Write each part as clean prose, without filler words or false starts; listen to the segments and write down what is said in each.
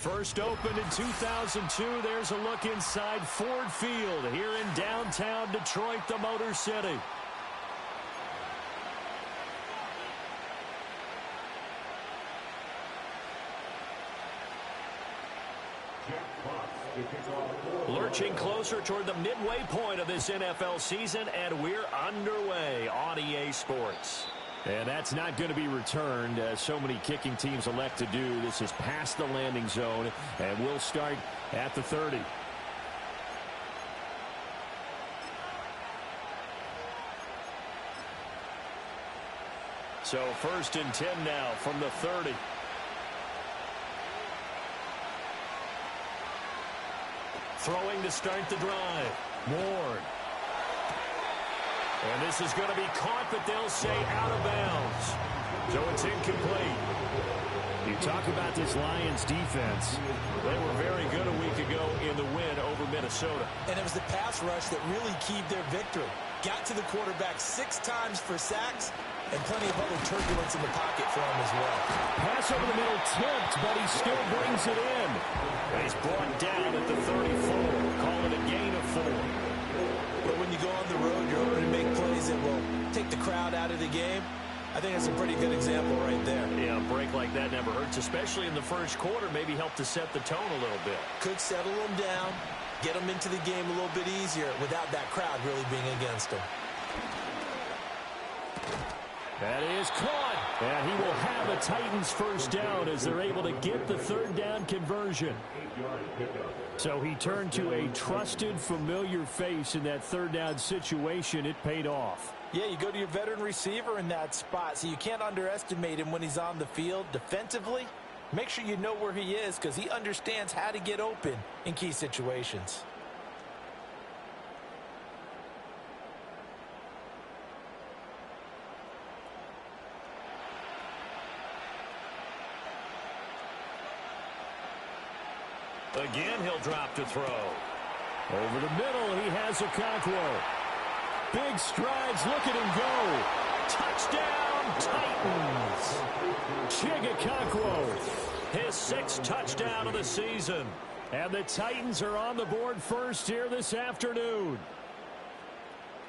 First opened in 2002. There's a look inside Ford Field here in downtown Detroit, the Motor City. Lurching closer toward the midway point of this NFL season, and we're underway on EA Sports. And that's not going to be returned, as so many kicking teams elect to do. This is past the landing zone, and we'll start at the 30. So 1st and 10 now from the 30. Throwing to start the drive. Ward. And this is going to be caught, but they'll say out of bounds. So it's incomplete. You talk about this Lions defense. They were very good a week ago in the win over Minnesota. And it was the pass rush that really keyed their victory. Got to the quarterback 6 times for sacks, and plenty of other turbulence in the pocket for him as well. Pass over the middle tipped, but he still brings it in. And he's brought down at the 34. Call it a gain of 4. But when you go on the road, you're hoping to make plays that will take the crowd out of the game. I think that's a pretty good example right there. Yeah, a break like that never hurts, especially in the first quarter. Maybe help to set the tone a little bit. Could settle them down, get them into the game a little bit easier without that crowd really being against them. That is caught. And he will have a Titans first down as they're able to get the 3rd down conversion. So he turned to a trusted, familiar face in that 3rd down situation. It paid off. Yeah, you go to your veteran receiver in that spot, so you can't underestimate him when he's on the field defensively. Make sure you know where he is because he understands how to get open in key situations. Again, he'll drop to throw. Over the middle, he has Okonkwo. Big strides, look at him go. Touchdown, Titans. Chig Okonkwo, his 6th touchdown of the season. And the Titans are on the board first here this afternoon.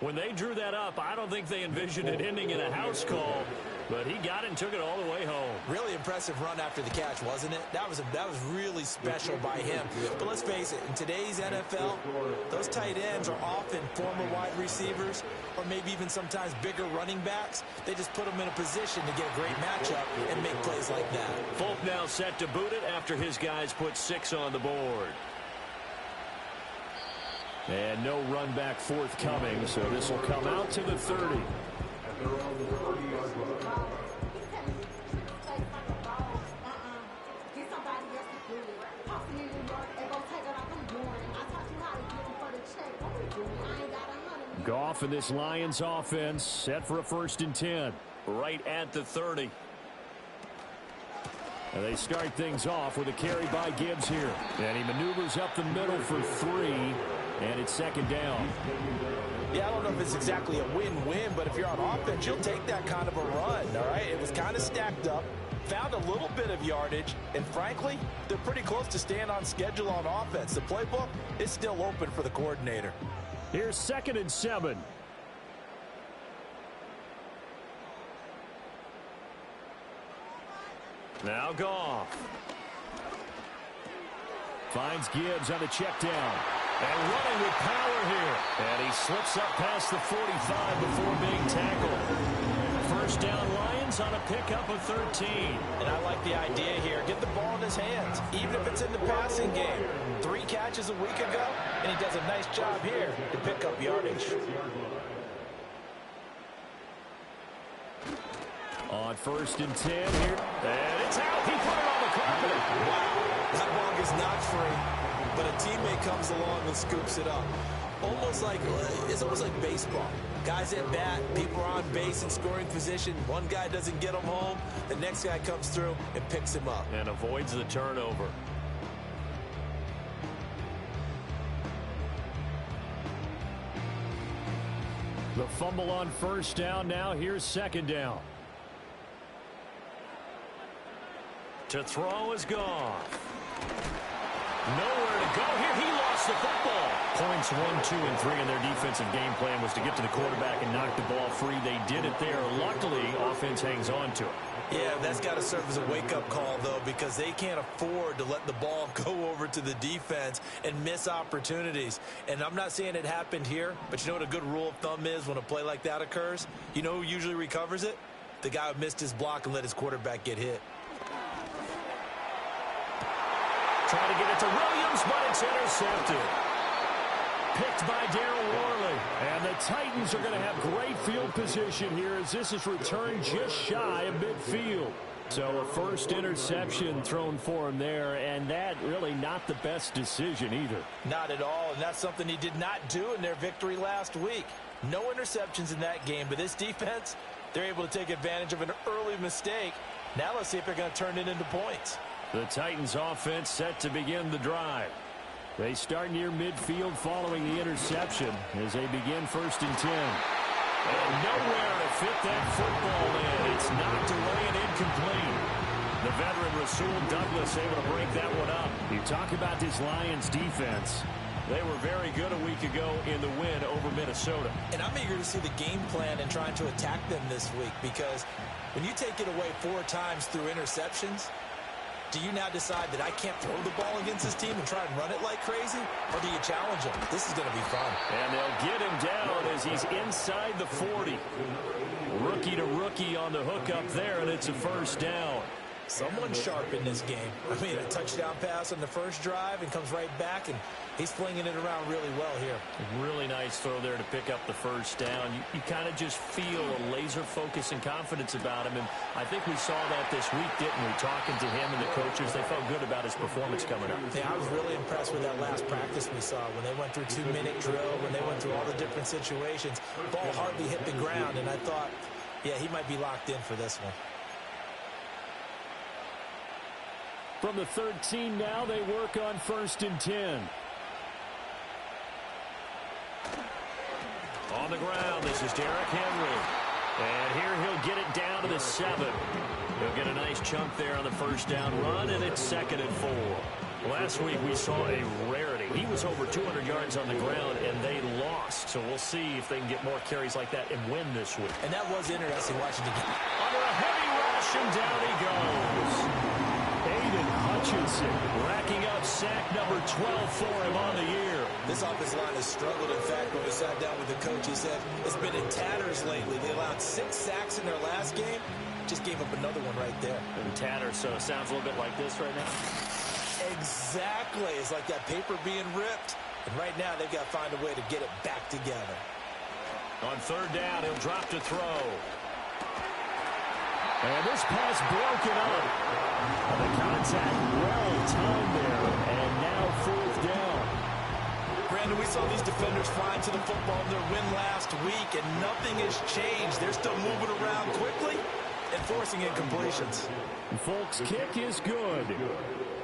When they drew that up, I don't think they envisioned it ending in a house call, but he got it and took it all the way home. Really impressive run after the catch, wasn't it? That was really special by him. But let's face it, in today's NFL, those tight ends are often former wide receivers or maybe even sometimes bigger running backs. They just put them in a position to get a great matchup and make plays like that. Folk now set to boot it after his guys put 6 on the board. And no run back forthcoming, so this will come out to the 30. Goff and this Lions offense set for a 1st and 10. Right at the 30. And they start things off with a carry by Gibbs here. And he maneuvers up the middle for 3. And it's 2nd down. Yeah, I don't know if it's exactly a win-win, but if you're on offense, you'll take that kind of a run, all right? It was kind of stacked up, found a little bit of yardage, and frankly, they're pretty close to staying on schedule on offense. The playbook is still open for the coordinator. Here's 2nd and 7. Now Goff. Finds Gibbs on the check down. And running with power here. And he slips up past the 45 before being tackled. 1st down Lions on a pickup of 13. And I like the idea here. Get the ball in his hands, even if it's in the passing game. 3 catches a week ago, and he does a nice job here to pick up yardage. On 1st and 10 here. And it's out. He put it on the carpet. Wow. That ball is not free. But a teammate comes along and scoops it up. It's almost like baseball. Guys at bat, people are on base in scoring position. One guy doesn't get him home. The next guy comes through and picks him up. And avoids the turnover. The fumble on 1st down. Now here's 2nd down. To throw is Goff. Nowhere to go here. He lost the football. Points 1, 2, and 3 in their defensive game plan was to get to the quarterback and knock the ball free. They did it there. Luckily, offense hangs on to it. Yeah, that's got to serve as a wake-up call, though, because they can't afford to let the ball go over to the defense and miss opportunities. And I'm not saying it happened here, but you know what a good rule of thumb is when a play like that occurs? You know who usually recovers it? The guy who missed his block and let his quarterback get hit. Trying to get it to Williams, but it's intercepted. Picked by Darryl Worley. And the Titans are going to have great field position here as this is returned just shy of midfield. So a first interception thrown for him there, and that really not the best decision either. Not at all, and that's something he did not do in their victory last week. No interceptions in that game, but this defense, they're able to take advantage of an early mistake. Now let's see if they're going to turn it into points. The Titans offense set to begin the drive. They start near midfield following the interception as they begin 1st and 10. And nowhere to fit that football in. It's knocked away and incomplete. The veteran Rasul Douglas able to break that one up. You talk about this Lions defense. They were very good a week ago in the win over Minnesota. And I'm eager to see the game plan and trying to attack them this week, because when you take it away 4 times through interceptions, do you now decide that I can't throw the ball against this team and try and run it like crazy? Or do you challenge him? This is going to be fun. And they'll get him down as he's inside the 40. Rookie to rookie on the hook up there, and it's a first down. Someone sharp in this game. I mean, a touchdown pass on the first drive and comes right back, and he's flinging it around really well here. Really nice throw there to pick up the first down. You kind of just feel a laser focus and confidence about him, and I think we saw that this week, didn't we? Talking to him and the coaches, they felt good about his performance coming up. Yeah, I was really impressed with that last practice we saw when they went through 2-minute drill, when they went through all the different situations. Ball hardly hit the ground, and I thought, yeah, he might be locked in for this one. From the 13 now, they work on 1st and 10. On the ground, this is Derrick Henry. And here he'll get it down to the 7. He'll get a nice chunk there on the first down run, and it's 2nd and 4. Last week we saw a rarity. He was over 200 yards on the ground, and they lost. So we'll see if they can get more carries like that and win this week. And that was interesting watching the game. Under a heavy rush, and down he goes. Aiden Hutchinson racking up sack number 12 for him on the year. This offensive line has struggled. In fact, when we sat down with the coach, he said it's been in tatters lately. They allowed 6 sacks in their last game. Just gave up another one right there. In tatters, so it sounds a little bit like this right now. Exactly. It's like that paper being ripped. And right now, they've got to find a way to get it back together. On 3rd down, he'll drop to throw. And this pass broken up. The contact well timed there. And now 4th down. Brandon, we saw these defenders flying to the football in their win last week, and nothing has changed. They're still moving around quickly and forcing incompletions. Folks' kick is good.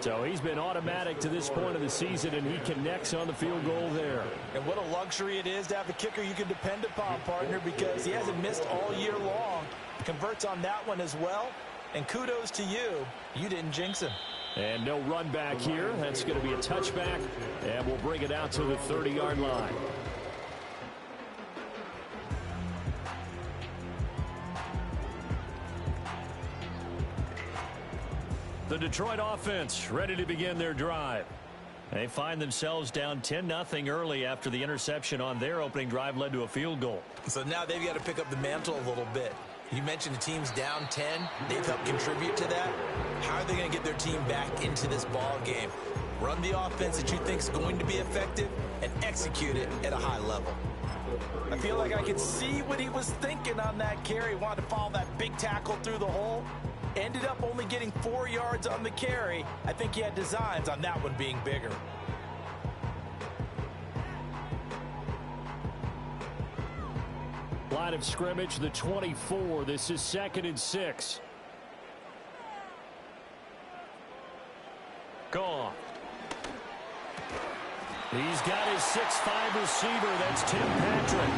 So he's been automatic to this point of the season, and he connects on the field goal there. And what a luxury it is to have a kicker you can depend upon, partner, because he hasn't missed all year long. Converts on that one as well. And kudos to you. You didn't jinx him. And no run back here. That's going to be a touchback. And we'll bring it out to the 30-yard line. The Detroit offense ready to begin their drive. They find themselves down 10-0 early after the interception on their opening drive led to a field goal. So now they've got to pick up the mantle a little bit. You mentioned the team's down 10. They've helped contribute to that. How are they going to get their team back into this ball game? Run the offense that you think is going to be effective and execute it at a high level. I feel like I can see what he was thinking on that carry. Wanted to follow that big tackle through the hole. Ended up only getting 4 yards on the carry. I think he had designs on that one being bigger. Line of scrimmage, the 24. This is 2nd and 6. Gone. He's got his 6'5" receiver. That's Tim Patrick.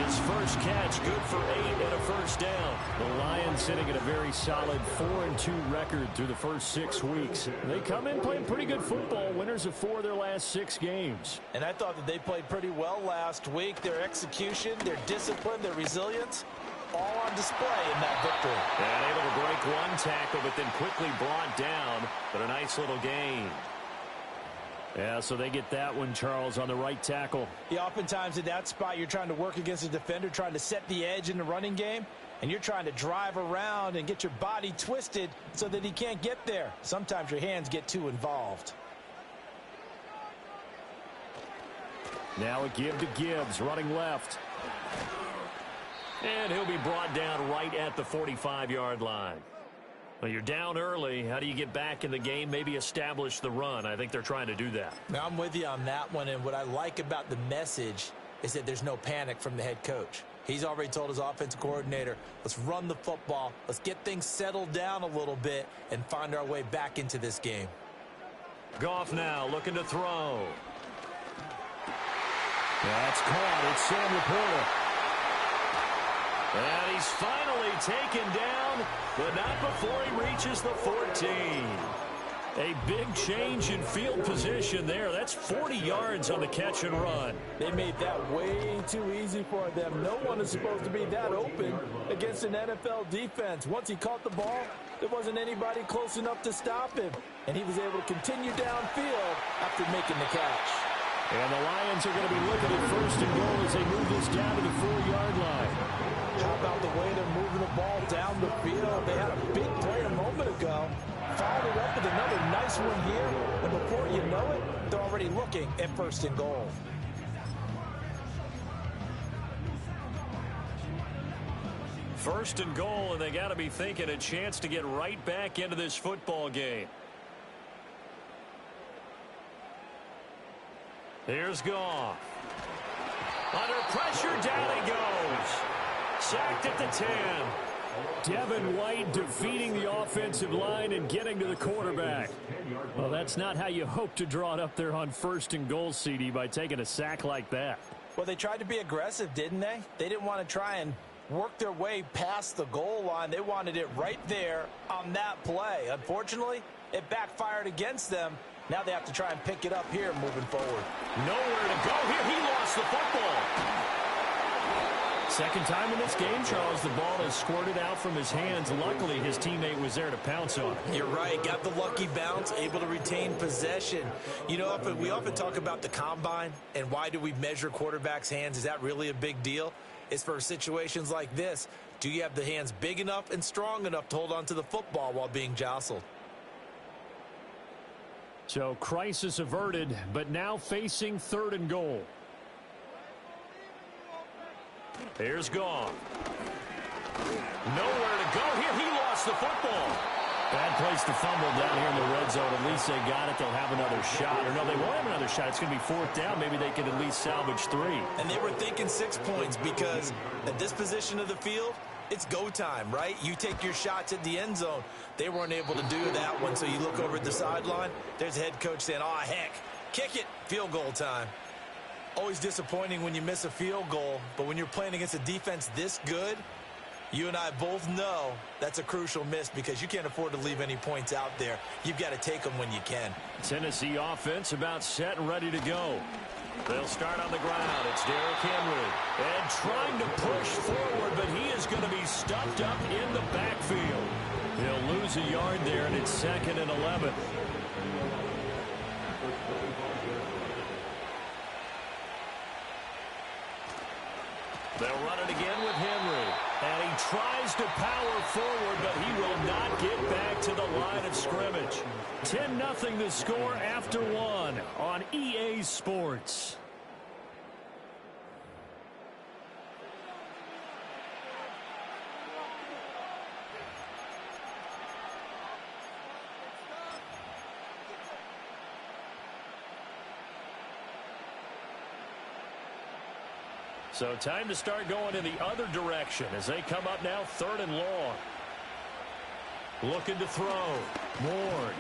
His first catch, good for 8 and a first down. The Lions sitting at a very solid 4-2 record through the first 6 weeks. They come in playing pretty good football, winners of 4 of their last 6 games. And I thought that they played pretty well last week. Their execution, their discipline, their resilience, all on display in that victory. And able to break one tackle, but then quickly brought down. But a nice little gain. Yeah, so they get that one, Charles, on the right tackle. Yeah, oftentimes in that spot, you're trying to work against a defender, trying to set the edge in the running game, and you're trying to drive around and get your body twisted so that he can't get there. Sometimes your hands get too involved. Now a give to Gibbs, running left. And he'll be brought down right at the 45-yard line. Well, you're down early. How do you get back in the game, maybe establish the run? I think they're trying to do that. Now, I'm with you on that one, and what I like about the message is that there's no panic from the head coach. He's already told his offensive coordinator, let's run the football, let's get things settled down a little bit and find our way back into this game. Goff now looking to throw. That's caught. It's Sam Laporta. And he's finally taken down, but not before he reaches the 14. A big change in field position there. That's 40 yards on the catch and run. They made that way too easy for them. No one is supposed to be that open against an NFL defense. Once he caught the ball, there wasn't anybody close enough to stop him. And he was able to continue downfield after making the catch. And the Lions are going to be looking at first and goal as they move this down to the 4-yard line. How about the way they're moving the ball down the field? They had a big play a moment ago. Followed it up with another nice one here. And before you know it, they're already looking at first and goal. First and goal, and they got to be thinking a chance to get right back into this football game. Here's Goff. Under pressure, down he goes. Sacked at the 10. Devin White defeating the offensive line and getting to the quarterback. Well, that's not how you hope to draw it up there on first and goal, CD, by taking a sack like that. Well, they tried to be aggressive, didn't they? They didn't want to try and work their way past the goal line. They wanted it right there on that play. Unfortunately, it backfired against them. Now they have to try and pick it up here moving forward. Nowhere to go here. He lost the football. Second time in this game, Charles, the ball has squirted out from his hands. Luckily, his teammate was there to pounce on it. You're right. Got the lucky bounce, able to retain possession. You know, we often talk about the combine and why do we measure quarterbacks' hands? Is that really a big deal? It's for situations like this. Do you have the hands big enough and strong enough to hold on to the football while being jostled? So crisis averted, but now facing third and goal. Here's Goff. Nowhere to go here. He lost the football. Bad place to fumble down here in the red zone. At least they got it. They'll have another shot. Or no, they won't have another shot. It's going to be fourth down. Maybe they can at least salvage 3. And they were thinking 6 points because at this position of the field, it's go time, right? You take your shots at the end zone. They weren't able to do that one, so you look over at the sideline. There's the head coach saying, oh, heck, kick it, field goal time. Always disappointing when you miss a field goal, but when you're playing against a defense this good, you and I both know that's a crucial miss because you can't afford to leave any points out there. You've got to take them when you can. Tennessee offense about set and ready to go. They'll start on the ground. It's Derrick Henry. And trying to push forward, but he is going to be stuffed up in the backfield. He'll lose a yard there, and it's 2nd and 11. They'll run it again with Henry. And he tries to power forward, but he will not get back to the line of scrimmage. 10-0 the score after 1 on EA Sports. So time to start going in the other direction as they come up now 3rd and long. Looking to throw. Ward.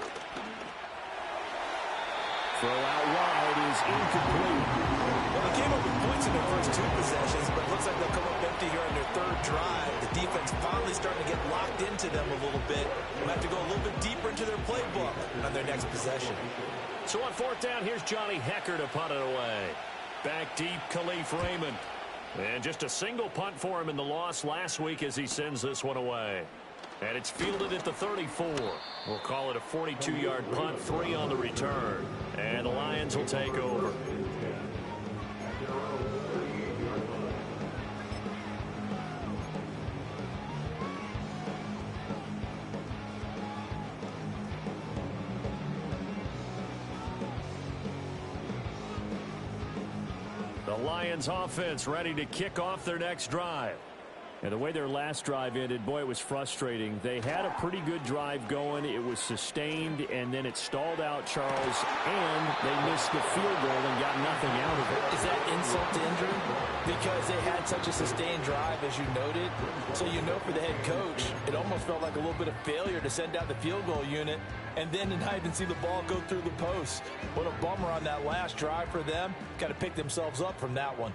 Throw out wide is incomplete. Well, they came up with points in their first 2 possessions, but it looks like they'll come up empty here on their 3rd drive. The defense finally starting to get locked into them a little bit. They'll have to go a little bit deeper into their playbook on their next possession. So on 4th down, here's Johnny Hekker to punt it away. Back deep, Khalif Raymond. And just a single punt for him in the loss last week as he sends this one away. And it's fielded at the 34. We'll call it a 42-yard punt, 3 on the return. And the Lions will take over. The Lions offense ready to kick off their next drive. And the way their last drive ended, boy, it was frustrating. They had a pretty good drive going. It was sustained, and then it stalled out, Charles, and they missed the field goal and got nothing out of it. Is that insult to injury? Because they had such a sustained drive, as you noted. So you know for the head coach, it almost felt like a little bit of failure to send out the field goal unit and then not even see the ball go through the post. What a bummer on that last drive for them. Got to pick themselves up from that one.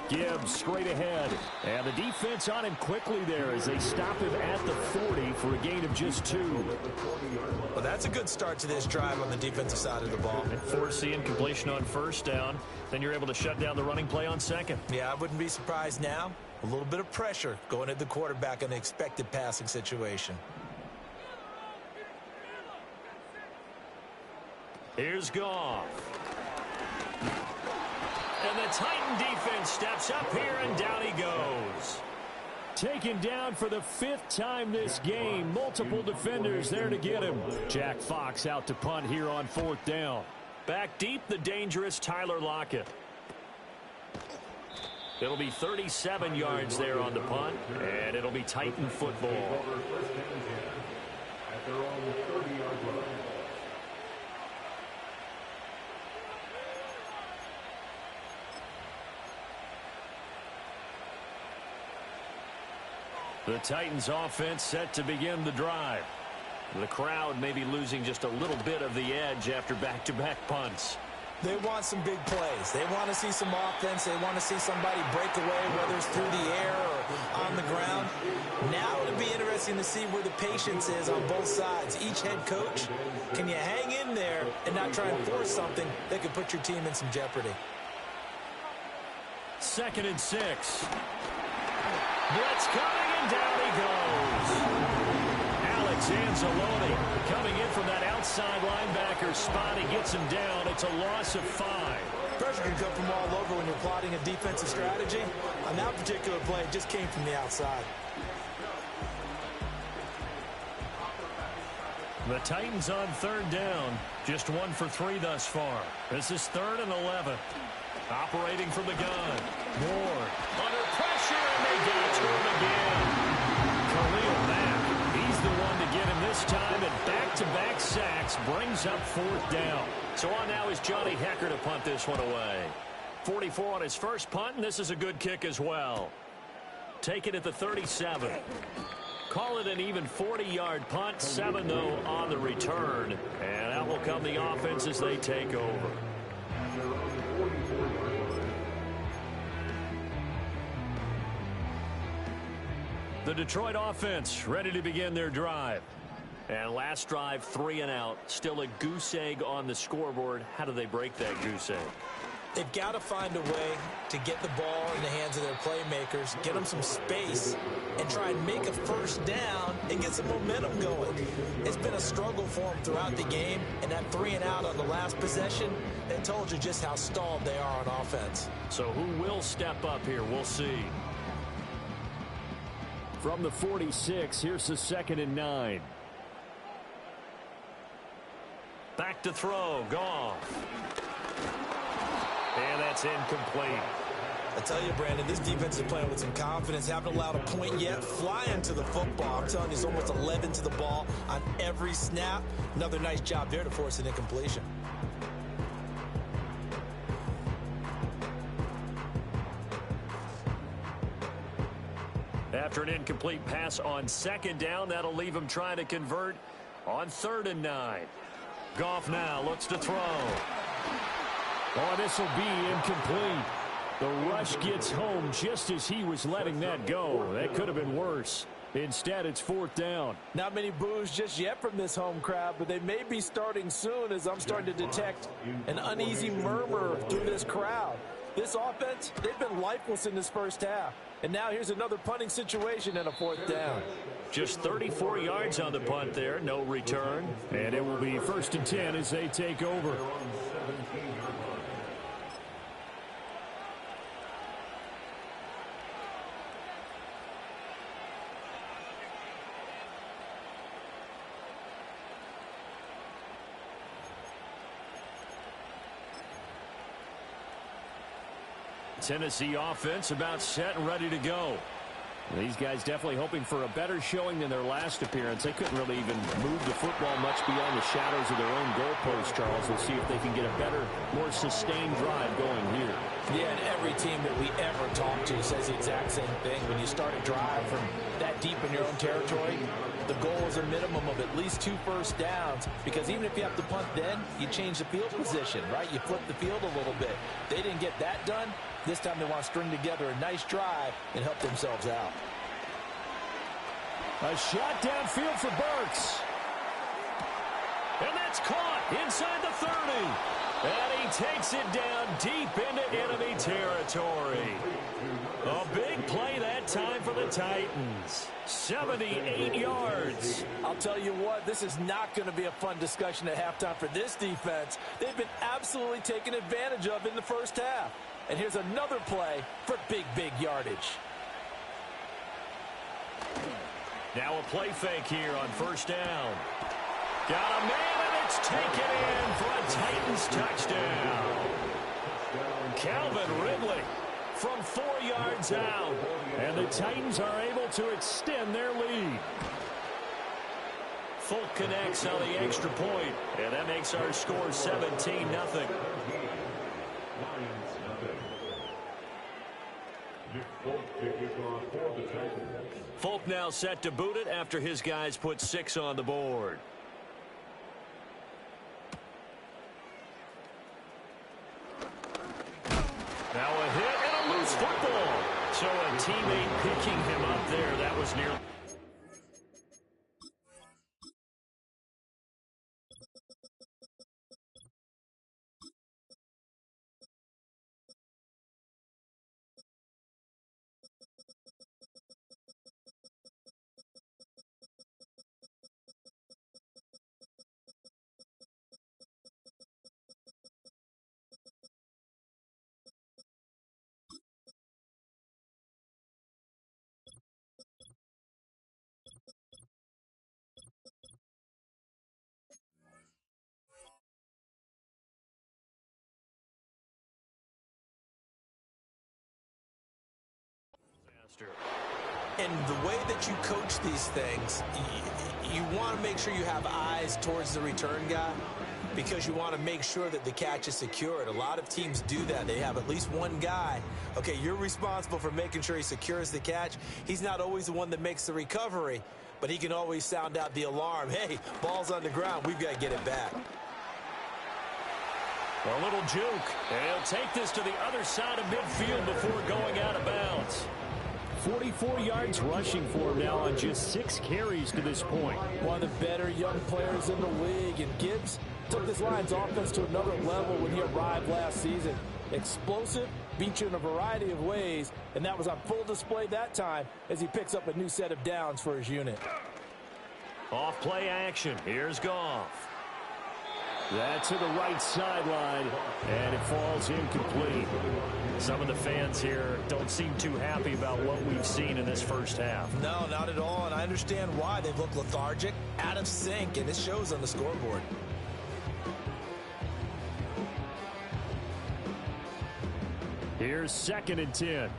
Gibbs straight ahead. And the defense on him quickly there as they stop him at the 40 for a gain of just 2. Well, that's a good start to this drive on the defensive side of the ball. And force the incompletion on 1st down. Then you're able to shut down the running play on 2nd. Yeah, I wouldn't be surprised now. A little bit of pressure going at the quarterback in the expected passing situation. Here's Goff. And the Titan defense steps up here, and down he goes. Taken down for the 5th time this game. Multiple defenders there to get him. Jack Fox out to punt here on 4th down. Back deep, the dangerous Tyler Lockett. It'll be 37 yards there on the punt, and it'll be Titan football. The Titans offense set to begin the drive. The crowd may be losing just a little bit of the edge after back-to-back punts. They want some big plays. They want to see some offense. They want to see somebody break away, whether it's through the air or on the ground. Now it'll be interesting to see where the patience is on both sides. Each head coach, can you hang in there and not try and force something that could put your team in some jeopardy? 2nd and 6. Blitz coming, and down he goes. Alex Anzalone coming in from that outside linebacker spot. He gets him down. It's a loss of 5. Pressure can come from all over when you're plotting a defensive strategy. On that particular play, it just came from the outside. The Titans on 3rd down. Just 1 for 3 thus far. This is 3rd and 11. Operating from the gun. Ward under pressure, and they get it to him again. Khalil Mack, he's the one to get him this time, and back-to-back sacks brings up 4th down. So on now is Johnny Hekker to punt this one away. 44 on his first punt, and this is a good kick as well. Take it at the 37. Call it an even 40-yard punt, 7 though on the return. And out will come the offense as they take over. The Detroit offense ready to begin their drive. And last drive, 3 and out. Still a goose egg on the scoreboard. How do they break that goose egg? They've got to find a way to get the ball in the hands of their playmakers, get them some space, and try and make a 1st down and get some momentum going. It's been a struggle for them throughout the game, and that 3 and out on the last possession, that told you just how stalled they are on offense. So who will step up here? We'll see. From the 46, here's the 2nd and 9. Back to throw, Goff. And that's incomplete. I tell you, Brandon, this defense is playing with some confidence. Haven't allowed a point yet. Flying to the football. I'm telling you, it's almost 11 to the ball on every snap. Another nice job there to force an incompletion. After After an incomplete pass on 2nd down, that'll leave him trying to convert on 3rd and 9. Goff now looks to throw. Oh, this will be incomplete. The rush gets home just as he was letting that go. That could have been worse. Instead, it's 4th down. Not many boos just yet from this home crowd, but they may be starting soon as I'm starting to detect an uneasy murmur through this crowd. This offense, they've been lifeless in this first half. And now here's another punting situation and a 4th down. Just 34 yards on the punt there, no return. And it will be 1st and 10 as they take over. Tennessee offense about set and ready to go. These guys definitely hoping for a better showing than their last appearance. They couldn't really even move the football much beyond the shadows of their own goalpost, Charles. We'll see if they can get a better, more sustained drive going here. Yeah, and every team that we ever talk to says the exact same thing. When you start a drive from that deep in your own territory, the goal is a minimum of at least 2 first downs, because even if you have to punt then, you change the field position, right? You flip the field a little bit. They didn't get that done. This time they want to string together a nice drive and help themselves out. A shot downfield for Burks. And that's caught inside the 30. And he takes it down deep into enemy territory. A big play that time for the Titans. 78 yards. I'll tell you what, this is not going to be a fun discussion at halftime for this defense. They've been absolutely taken advantage of in the first half. And here's another play for big yardage. Now a play fake here on 1st down. Got a man, and it's taken in for a Titans touchdown. Calvin Ridley from 4 yards out. And the Titans are able to extend their lead. Folk connects on the extra point, and that makes our score 17-0. Folk now set to boot it after his guys put 6 on the board. Now a hit and a loose football. So a teammate picking him up there. That was near. And the way that you coach these things, you want to make sure you have eyes towards the return guy, because you want to make sure that the catch is secured. A lot of teams do that. They have at least one guy. Okay, you're responsible for making sure he secures the catch. He's not always the one that makes the recovery, but he can always sound out the alarm. Hey, ball's on the ground. We've got to get it back. A little juke, and he'll take this to the other side of midfield before going out of bounds. 44 yards rushing for him now on just 6 carries to this point. One of the better young players in the league, and Gibbs took this Lions offense to another level when he arrived last season. Explosive, beat you in a variety of ways, and that was on full display that time as he picks up a new set of downs for his unit. Off play action. Here's Goff. That's to the right sideline, and it falls incomplete. Some of the fans here don't seem too happy about what we've seen in this first half. No, not at all, and I understand why. They look lethargic, out of sync, and it shows on the scoreboard. Here's 2nd and 10.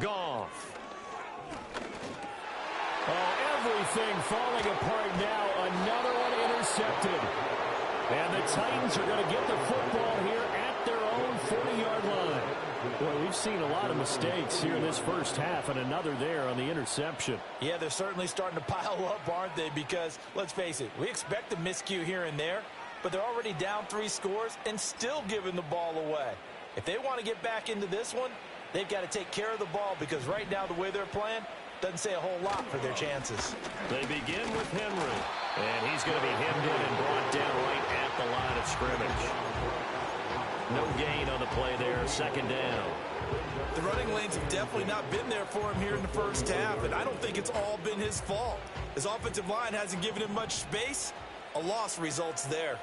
Goff. Oh, everything falling apart now. Another one intercepted. And the Titans are going to get the football here at their own 40-yard line. Well, we've seen a lot of mistakes here in this first half, and another there on the interception. Yeah, they're certainly starting to pile up, aren't they? Because, let's face it, we expect a miscue here and there, but they're already down 3 scores and still giving the ball away. If they want to get back into this one, they've got to take care of the ball, because right now the way they're playing doesn't say a whole lot for their chances. They begin with Henry, and he's going to be hemmed in and brought down right at the line of scrimmage. No gain on the play there, second down. The running lanes have definitely not been there for him here in the first half, and I don't think it's all been his fault. His offensive line hasn't given him much space. A loss results there.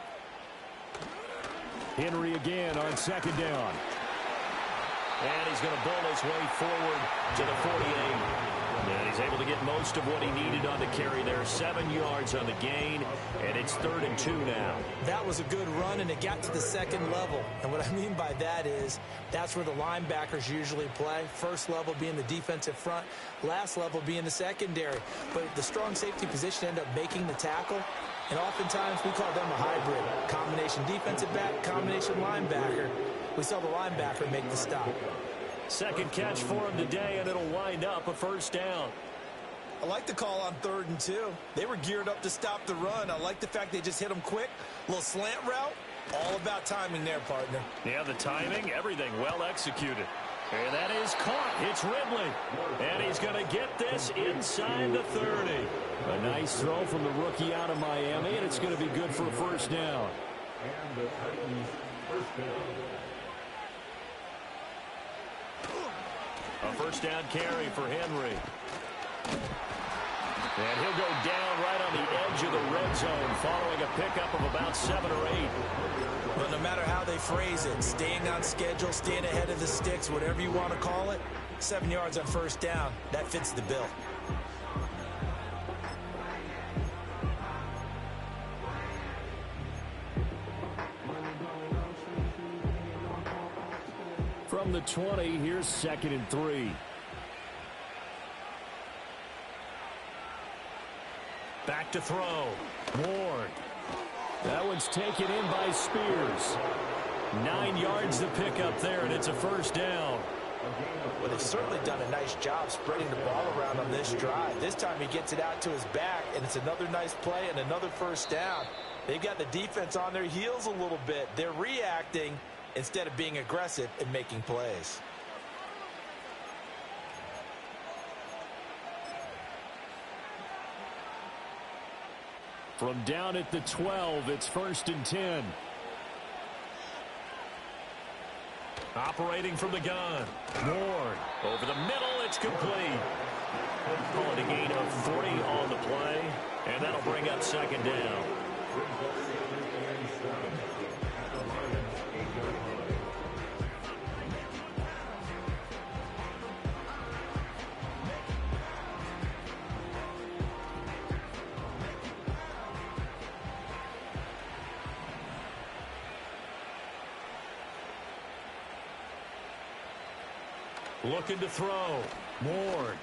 Henry again on second down. And he's going to bull his way forward to the 48. And he's able to get most of what he needed on the carry there. 7 yards on the gain, and it's 3rd and 2 now. That was a good run, and it got to the second level. And what I mean by that is that's where the linebackers usually play. First level being the defensive front, last level being the secondary. But the strong safety position ended up making the tackle. And oftentimes we call them a hybrid. Combination defensive back, combination linebacker. We saw the linebacker make the stop. Second catch for him today, and it'll wind up a first down. I like the call on 3rd and 2. They were geared up to stop the run. I like the fact they just hit them quick. A little slant route. All about timing there, partner. Yeah, the timing, everything well executed. And that is caught. It's Ridley. And he's going to get this inside the 30. A nice throw from the rookie out of Miami, and it's going to be good for a first down. And the Titans first down. A first down carry for Henry. And he'll go down right on the edge of the red zone following a pickup of about 7 or 8. But no matter how they phrase it, staying on schedule, staying ahead of the sticks, whatever you want to call it, 7 yards on first down, that fits the bill. From the 20, here's 2nd and 3. Back to throw. Ward. That one's taken in by Spears. 9 yards to pick up there, and it's a first down. Well, they've certainly done a nice job spreading the ball around on this drive. This time he gets it out to his back, and it's another nice play and another first down. They've got the defense on their heels a little bit. They're reacting instead of being aggressive and making plays. From down at the 12, it's 1st and 10. Operating from the gun. Ward. Over the middle, it's complete. Call it a gain of 40 on the play, and that'll bring up 2nd down. Looking to throw. Ward.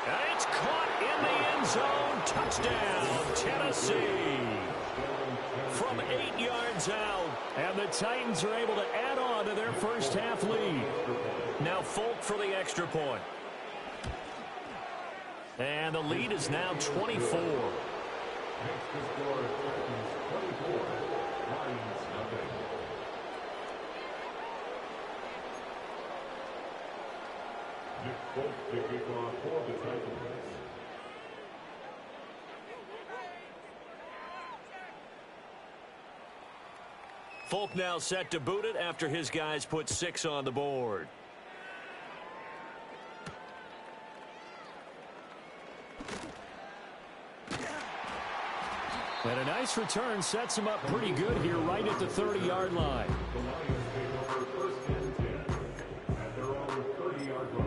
And it's caught in the end zone. Touchdown, Tennessee. From 8 yards out. And the Titans are able to add on to their first half lead. Now Folk for the extra point. And the lead is now 24. Next to score, Titans 24, Lions nothing. Nick Folk to kick off for the Titans. Folk now set to boot it after his guys put 6 on the board. And a nice return sets him up pretty good here right at the 30-yard line. The Lions take over first and 10 at their own 30-yard line.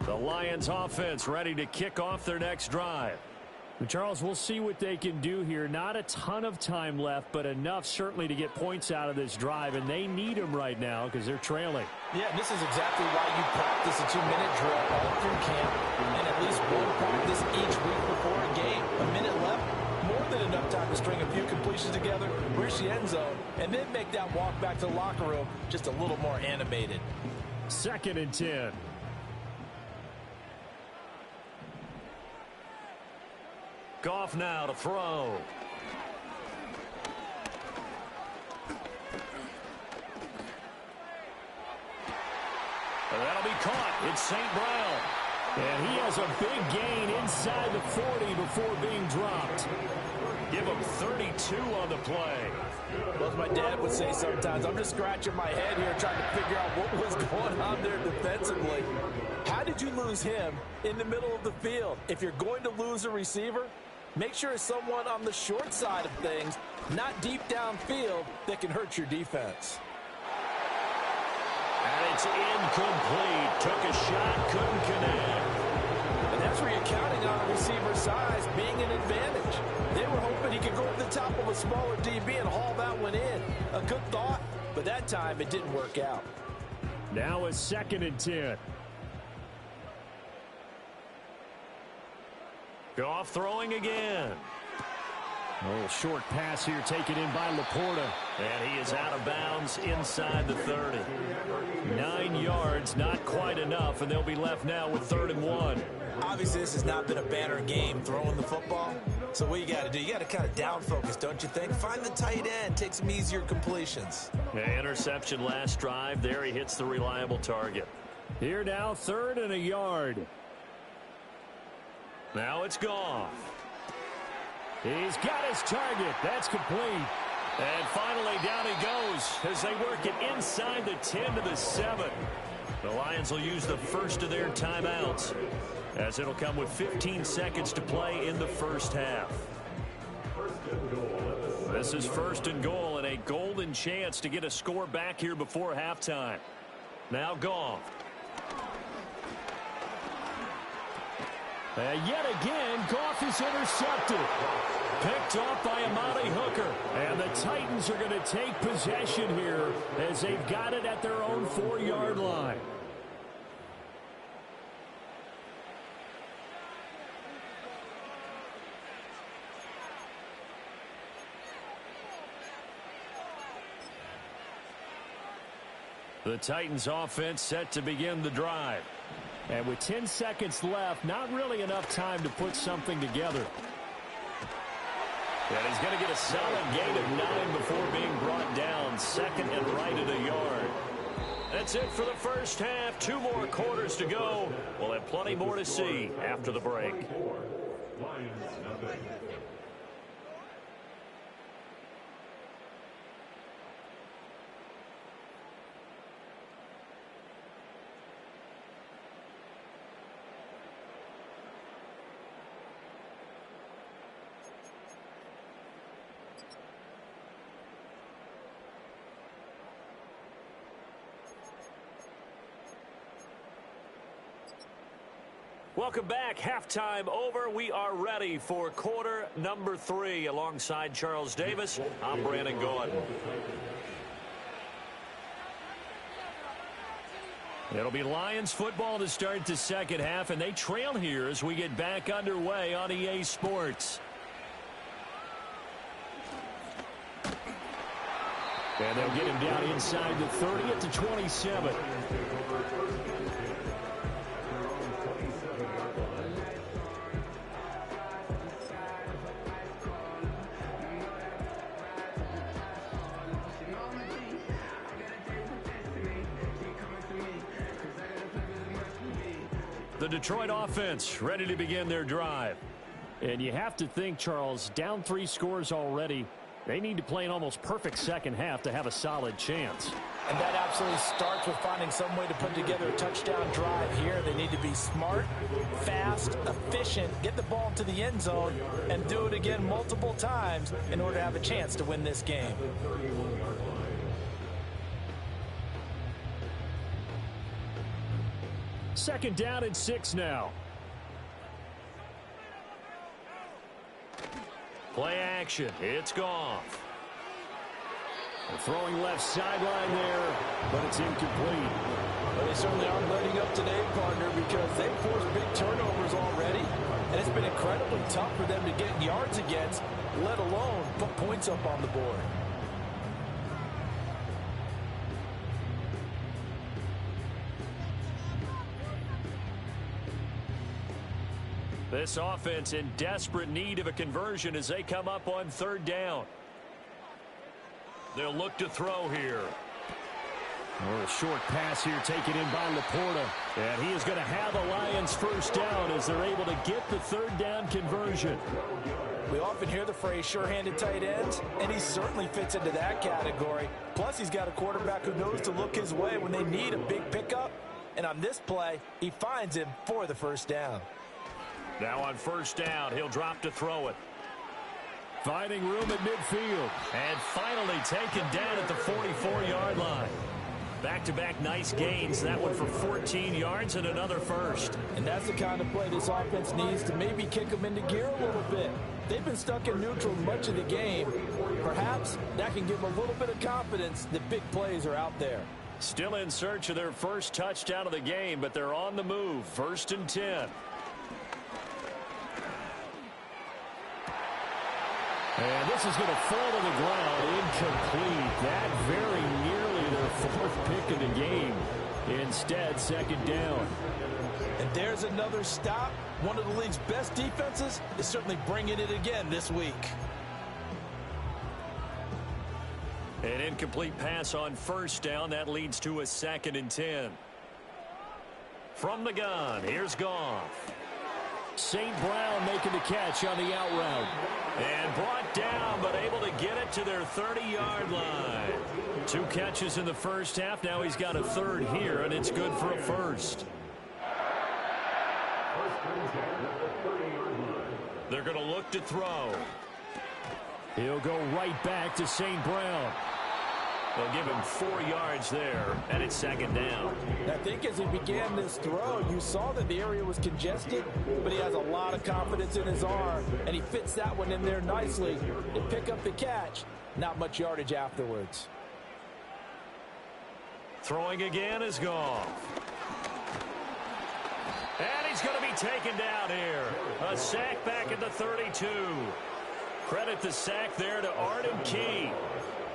The Lions offense ready to kick off their next drive. Charles, we'll see what they can do here. Not a ton of time left, but enough certainly to get points out of this drive, and they need them right now because they're trailing. Yeah, and this is exactly why you practice a 2-minute drill all through camp and at least one practice each week before a game. A minute left, more than enough time to string a few completions together, reach the end zone, and then make that walk back to the locker room just a little more animated. 2nd and 10. Goff now to throw. That'll be caught. It's St. Brown. And he has a big gain inside the 40 before being dropped. Give him 32 on the play. Well, as my dad would say sometimes, I'm just scratching my head here trying to figure out what was going on there defensively. How did you lose him in the middle of the field? If you're going to lose a receiver, make sure it's someone on the short side of things, not deep downfield, that can hurt your defense. And it's incomplete. Took a shot, couldn't connect. And that's where you're counting on a receiver's size being an advantage. They were hoping he could go over the top of a smaller DB and haul that one in. A good thought, but that time it didn't work out. Now a 2nd and 10. Goff throwing again. A little short pass here taken in by Laporta. And he is out of bounds inside the 30. 9 yards, not quite enough, and they'll be left now with 3rd and 1. Obviously, this has not been a banner game throwing the football. So what you got to do, you got to kind of down focus, don't you think? Find the tight end, take some easier completions. Yeah, interception last drive. There he hits the reliable target. Here now, 3rd and a yard. Now it's Goff. He's got his target. That's complete. And finally down he goes as they work it inside the 10 to the 7. The Lions will use the first of their timeouts as it'll come with 15 seconds to play in the first half. This is 1st and goal and a golden chance to get a score back here before halftime. Now Goff. And yet again, Goff is intercepted. Picked off by Amani Hooker. And the Titans are going to take possession here as they've got it at their own 4-yard line. The Titans offense set to begin the drive. And with 10 seconds left, not really enough time to put something together. And he's going to get a solid gain of 9 before being brought down. 2nd and right at a yard. That's it for the first half. 2 more quarters to go. We'll have plenty more to see after the break. Lions nothing. Welcome back. Halftime over. We are ready for quarter number 3. Alongside Charles Davis, I'm Brandon Gordon. It'll be Lions football to start the second half, and they trail here as we get back underway on EA Sports. And they'll get him down inside the 30 at the 27. The Detroit offense ready to begin their drive. And you have to think, Charles, down 3 scores already. They need to play an almost perfect second half to have a solid chance. And that absolutely starts with finding some way to put together a touchdown drive here. They need to be smart, fast, efficient, get the ball to the end zone, and do it again multiple times in order to have a chance to win this game. Second down and 6 now. Play action. It's Goff. Throwing left sideline there, but it's incomplete. Well, they certainly aren't letting up today, partner, because they've forced big turnovers already, and it's been incredibly tough for them to get yards against, let alone put points up on the board. This offense in desperate need of a conversion as they come up on third down. They'll look to throw here. A short pass here taken in by Laporta. And he is going to have the Lions first down as they're able to get the third down conversion. We often hear the phrase sure-handed tight ends, and he certainly fits into that category. Plus, he's got a quarterback who knows to look his way when they need a big pickup. And on this play, he finds him for the first down. Now on first down, he'll drop to throw it. Finding room at midfield. And finally taken down at the 44-yard line. Back-to-back nice gains. That one for 14 yards and another first. And that's the kind of play this offense needs to maybe kick them into gear a little bit. They've been stuck in neutral much of the game. Perhaps that can give them a little bit of confidence that big plays are out there. Still in search of their first touchdown of the game, but they're on the move. 1st and 10. And this is going to fall to the ground. Incomplete. That very nearly their 4th pick of the game. Instead, 2nd down. And there's another stop. One of the league's best defenses is certainly bringing it again this week. An incomplete pass on first down. That leads to a 2nd and 10. From the gun, here's Goff. St. Brown making the catch on the out route. And brought down, but able to get it to their 30-yard line. 2 catches in the first half. Now he's got a third here, and it's good for a first. They're going to look to throw. He'll go right back to St. Brown. They'll give him 4 yards there, and it's 2nd down. I think as he began this throw, you saw that the area was congested, but he has a lot of confidence in his arm, and he fits that one in there nicely. They pick up the catch, not much yardage afterwards. Throwing again is Goff. And he's going to be taken down here. A sack back at the 32. Credit the sack there to Arden Key.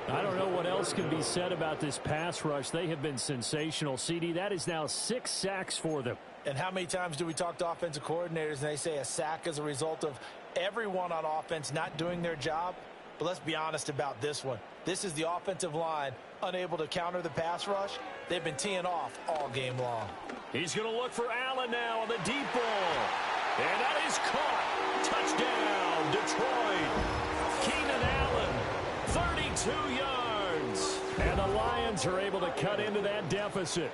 I don't know what else can be said about this pass rush. They have been sensational. CD, that is now 6 sacks for them. And how many times do we talk to offensive coordinators and they say a sack is a result of everyone on offense not doing their job? But let's be honest about this one. This is the offensive line unable to counter the pass rush. They've been teeing off all game long. He's going to look for Allen now on the deep ball. And that is caught. Touchdown, Detroit. Keenan Allen, 32 yards. And the Lions are able to cut into that deficit.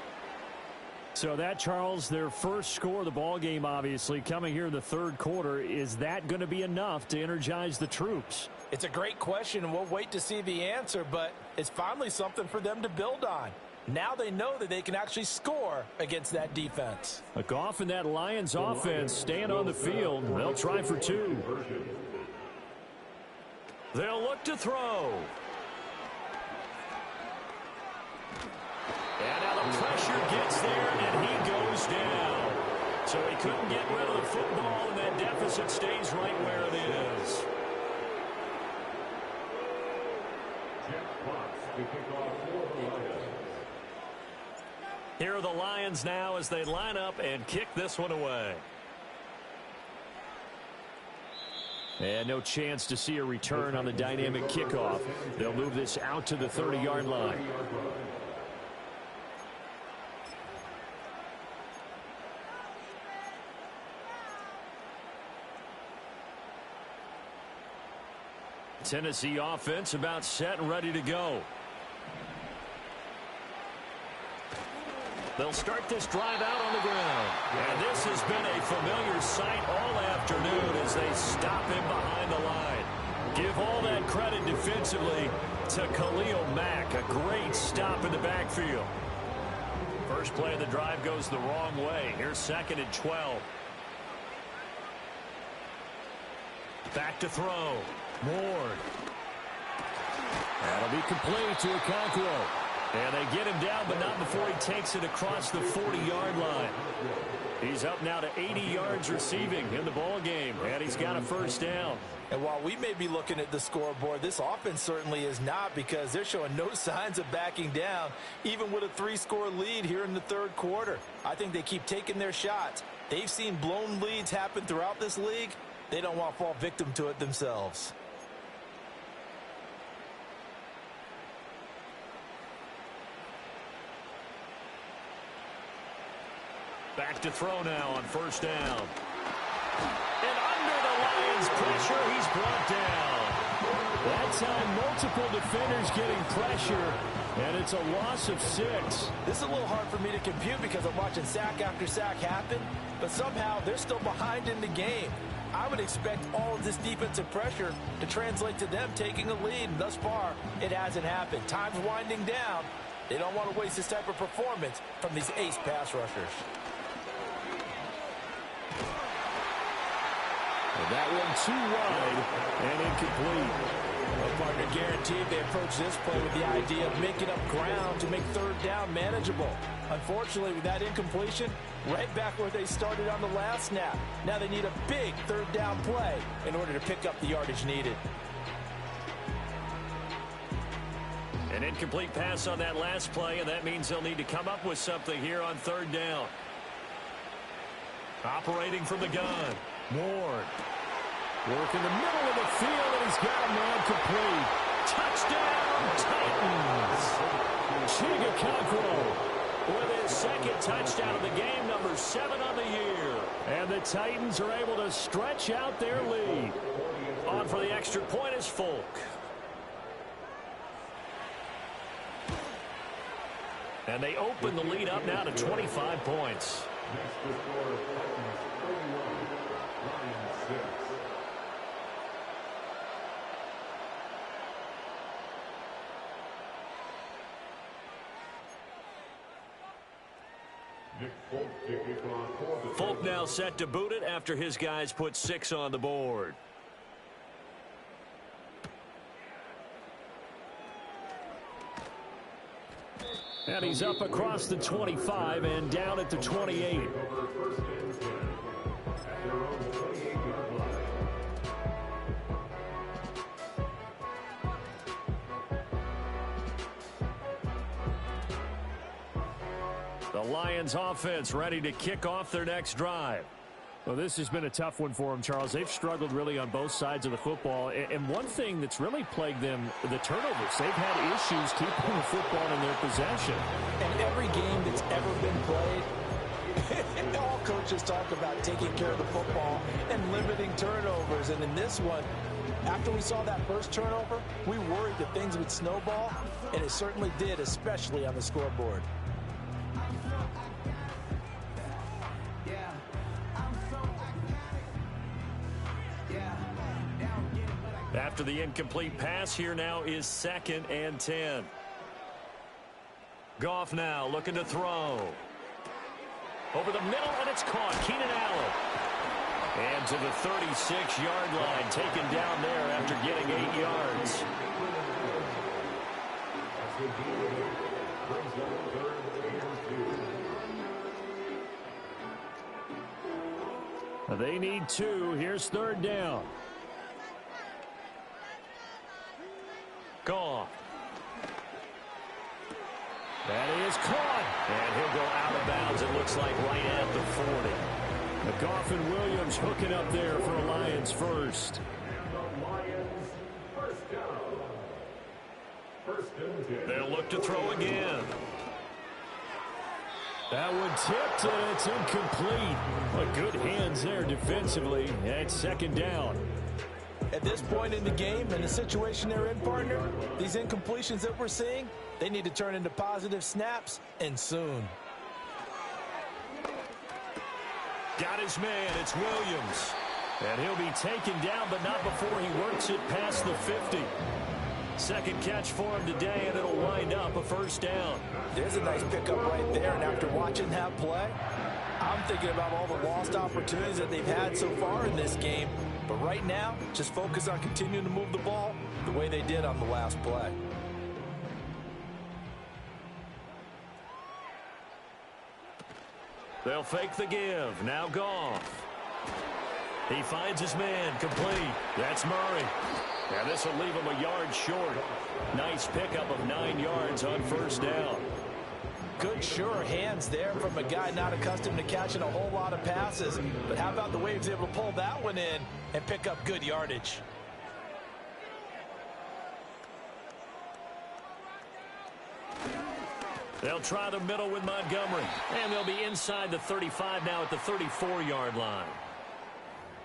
So that, Charles, their first score of the ball game, obviously, coming here in the 3rd quarter. Is that going to be enough to energize the troops? It's a great question, and we'll wait to see the answer, but it's finally something for them to build on. Now they know that they can actually score against that defense. Goff and that Lions offense staying on the field. They'll try for 2. They'll look to throw. And now the pressure gets there, and he goes down. So he couldn't get rid of the football, and that deficit stays right where it is. Here are the Lions now as they line up and kick this one away. And no chance to see a return on the dynamic kickoff. They'll move this out to the 30-yard line. Tennessee offense about set and ready to go. They'll start this drive out on the ground. And this has been a familiar sight all afternoon as they stop him behind the line. Give all that credit defensively to Khalil Mack. A great stop in the backfield. First play of the drive goes the wrong way. Here's 2nd and 12. Back to throw. Ward. That'll be complete to Okonkwo. And they get him down, but not before he takes it across the 40-yard line. He's up now to 80 yards receiving in the ball game, and he's got a first down. And while we may be looking at the scoreboard, this offense certainly is not, because they're showing no signs of backing down, even with a 3-score lead here in the third quarter. I think they keep taking their shots. They've seen blown leads happen throughout this league. They don't want to fall victim to it themselves. Back to throw now on first down. And under the Lions' pressure, he's brought down. That time, multiple defenders getting pressure, and it's a loss of 6. This is a little hard for me to compute because I'm watching sack after sack happen, but somehow they're still behind in the game. I would expect all of this defensive pressure to translate to them taking a lead, and thus far, it hasn't happened. Time's winding down. They don't want to waste this type of performance from these ace pass rushers. And that one too wide and incomplete. Well, partner, guaranteed they approach this play with the idea of making up ground to make third down manageable. Unfortunately, with that incompletion, right back where they started on the last snap. Now they need a big third down play in order to pick up the yardage needed. An incomplete pass on that last play, and that means they'll need to come up with something here on third down. Operating from the gun, Ward. Work in the middle of the field, and he's got a man complete. Touchdown, Titans! Chig Okonkwo with his second touchdown of the game, number 7 on the year. And the Titans are able to stretch out their lead. On for the extra point is Folk. And they open the lead up now to 25 points. Next to score, Titans 31, Lions 6. Nick Folk taking on for the Folk now set to boot it after his guys put 6 on the board. And he's up across the 25 and down at the 28. over first and 10 at their own 28-yard line. The Lions offense ready to kick off their next drive. Well, this has been a tough one for them, Charles. They've struggled really on both sides of the football. And one thing that's really plagued them, the turnovers. They've had issues keeping the football in their possession. And every game that's ever been played, all coaches talk about taking care of the football and limiting turnovers. And in this one, after we saw that first turnover, we worried that things would snowball, and it certainly did, especially on the scoreboard. After the incomplete pass, here now is 2nd and 10. Goff now looking to throw. Over the middle, and it's caught. Keenan Allen. And to the 36-yard line, taken down there after getting 8 yards. Brings up third and 2. They need 2. Here's third down. Goff. That is caught. And he'll go out of bounds, it looks like, right at the 40. Goff and Williams hooking up there for a Lions first. And the Lions first down. First and 10. They'll look to throw again. That one tipped, and it's incomplete. But good hands there defensively. And it's 2nd down. At this point in the game and the situation they're in, partner, these incompletions that we're seeing, they need to turn into positive snaps, and soon. Got his man. It's Williams. And he'll be taken down, but not before he works it past the 50. Second catch for him today, and it'll wind up a first down. There's a nice pickup right there, and after watching that play, I'm thinking about all the lost opportunities that they've had so far in this game. But right now, just focus on continuing to move the ball the way they did on the last play. They'll fake the give. Now Goff. He finds his man, complete. That's Murray. And this will leave him a yard short. Nice pickup of 9 yards on first down. Good, sure hands there from a guy not accustomed to catching a whole lot of passes. But how about the way he was able to pull that one in and pick up good yardage? They'll try the middle with Montgomery. And they'll be inside the 35 now at the 34-yard line.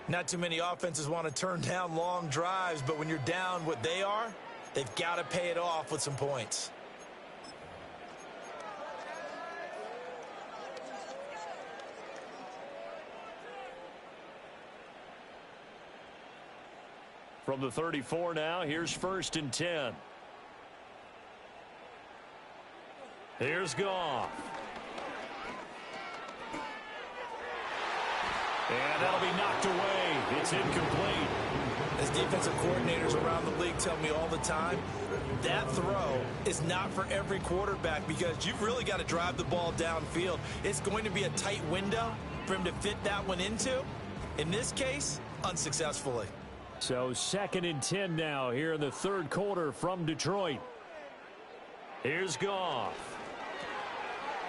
Not too many offenses want to turn down long drives, but when you're down what they are, they've got to pay it off with some points. From the 34 now, here's 1st and 10. Here's Goff. And that'll be knocked away. It's incomplete. As defensive coordinators around the league tell me all the time, that throw is not for every quarterback because you've really got to drive the ball downfield. It's going to be a tight window for him to fit that one into. In this case, unsuccessfully. So 2nd and 10 now here in the 3rd quarter from Detroit. Here's Goff.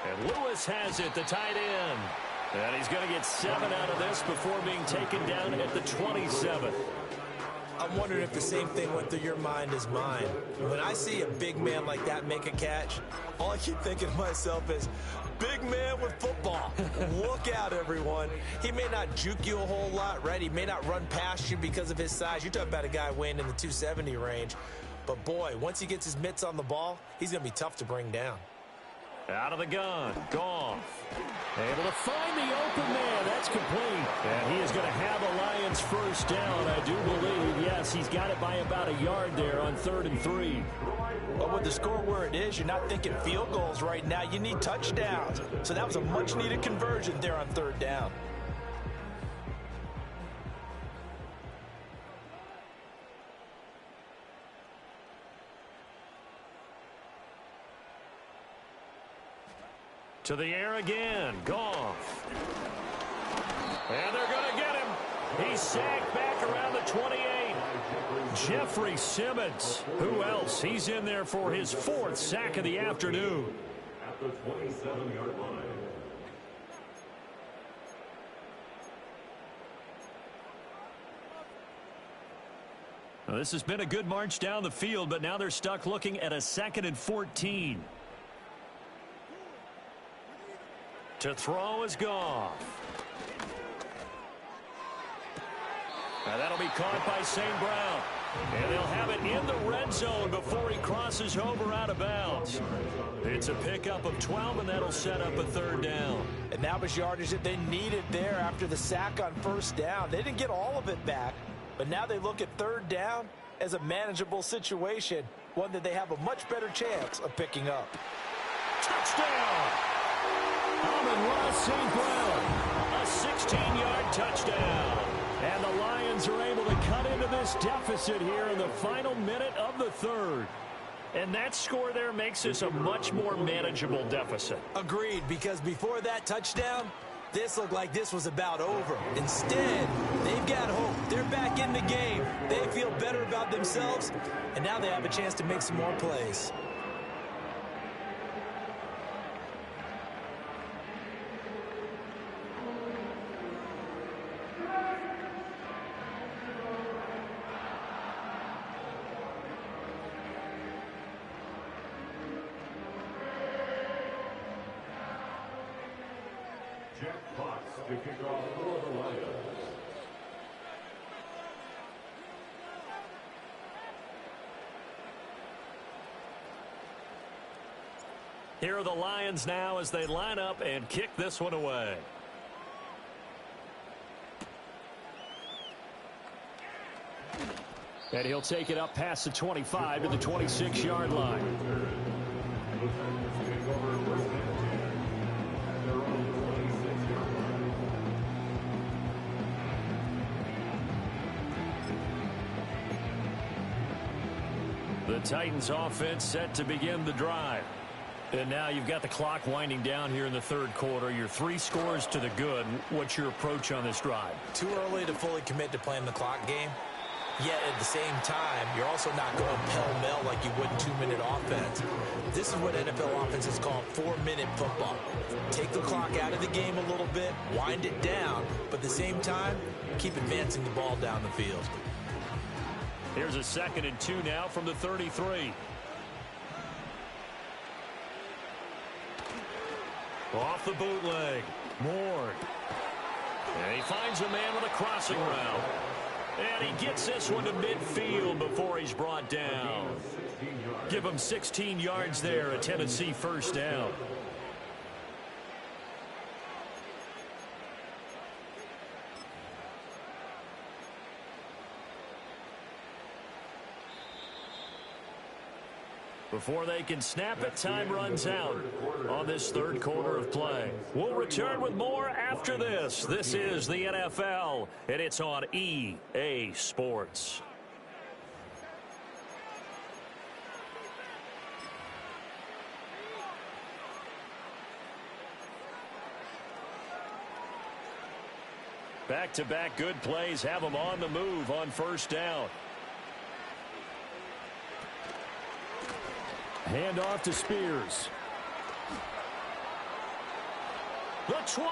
And Lewis has it, the tight end. And he's going to get 7 out of this before being taken down at the 27. I'm wondering if the same thing went through your mind as mine. When I see a big man like that make a catch, all I keep thinking to myself is, big man with football. Look out, everyone. He may not juke you a whole lot, right? He may not run past you because of his size. You're talking about a guy weighing in the 270 range. But, boy, once he gets his mitts on the ball, he's going to be tough to bring down. Out of the gun, Goff. Able to find the open man. That's complete. And he is going to have a Lions first down, I do believe. Yes, he's got it by about a yard there on 3rd and 3. But with the score where it is, you're not thinking field goals right now. You need touchdowns. So that was a much-needed conversion there on 3rd down. To the air again, Goff. And they're going to get him. He's sacked back around the 28. Jeffrey Simmons. Who else? He's in there for his 4th sack of the afternoon. At the 27-yard line. Well, this has been a good march down the field, but now they're stuck looking at a 2nd and 14. To throw is Goff. And that'll be caught by St. Brown. And they'll have it in the red zone before he crosses over out of bounds. It's a pickup of 12, and that'll set up a 3rd down. And that was yardage that they needed there after the sack on 1st down. They didn't get all of it back, but now they look at 3rd down as a manageable situation, one that they have a much better chance of picking up. Touchdown! Amon-Ra St. Brown, a 16-yard touchdown. And the Lions are able to cut into this deficit here in the final minute of the 3rd. And that score there makes this a much more manageable deficit. Agreed, because before that touchdown, this looked like this was about over. Instead, they've got hope. They're back in the game. They feel better about themselves, and now they have a chance to make some more plays. Jack Fox to kick off for the Lions. Here are the Lions now as they line up and kick this one away. And he'll take it up past the 25 to the 26-yard line. The Titans offense set to begin the drive. And now you've got the clock winding down here in the third quarter. You're 3 scores to the good. What's your approach on this drive? Too early to fully commit to playing the clock game. Yet at the same time, you're also not going pell-mell like you would 2-minute offense. This is what NFL offenses call 4-minute football. Take the clock out of the game a little bit, wind it down, but at the same time, keep advancing the ball down the field. Here's a 2nd and 2 now from the 33. Off the bootleg. Moore. And he finds a man with a crossing route. And he gets this one to midfield before he's brought down. Give him 16 yards there, a Tennessee first down. Before they can snap it, time runs out on this third quarter of play. We'll return with more after this. This is the NFL, and it's on EA Sports. Back-to-back good plays have them on the move on first down. Hand off to Spears. The 20.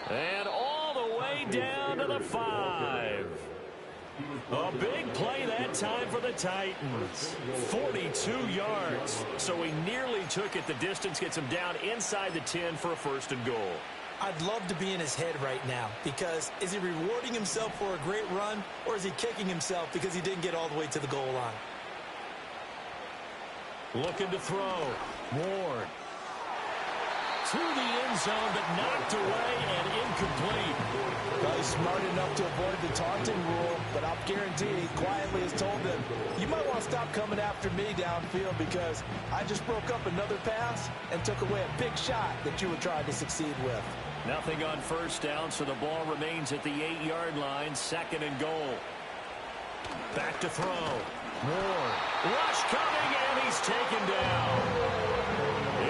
And all the way down to the 5. A big play that time for the Titans. 42 yards. So he nearly took it the distance, gets him down inside the 10 for a 1st and goal. I'd love to be in his head right now because is he rewarding himself for a great run or is he kicking himself because he didn't get all the way to the goal line? Looking to throw. Ward. To the end zone, but knocked away and incomplete. Well, he's smart enough to avoid the taunting rule, but I'll guarantee he quietly has told them, you might want to stop coming after me downfield because I just broke up another pass and took away a big shot that you were trying to succeed with. Nothing on first down, so the ball remains at the 8-yard line. 2nd and goal. Back to throw. Moore. Rush coming, and he's taken down.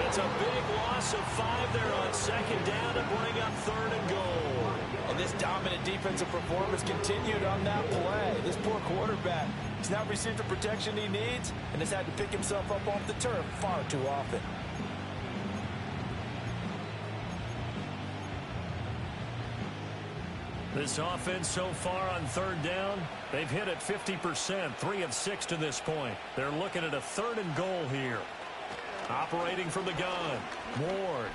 It's a big loss of 5 there on 2nd down to bring up 3rd and goal. And this dominant defensive performance continued on that play. This poor quarterback has not received the protection he needs and has had to pick himself up off the turf far too often. This offense so far on 3rd down, they've hit it 50%, 3 of 6 to this point. They're looking at a 3rd and goal here. Operating from the gun. Ward.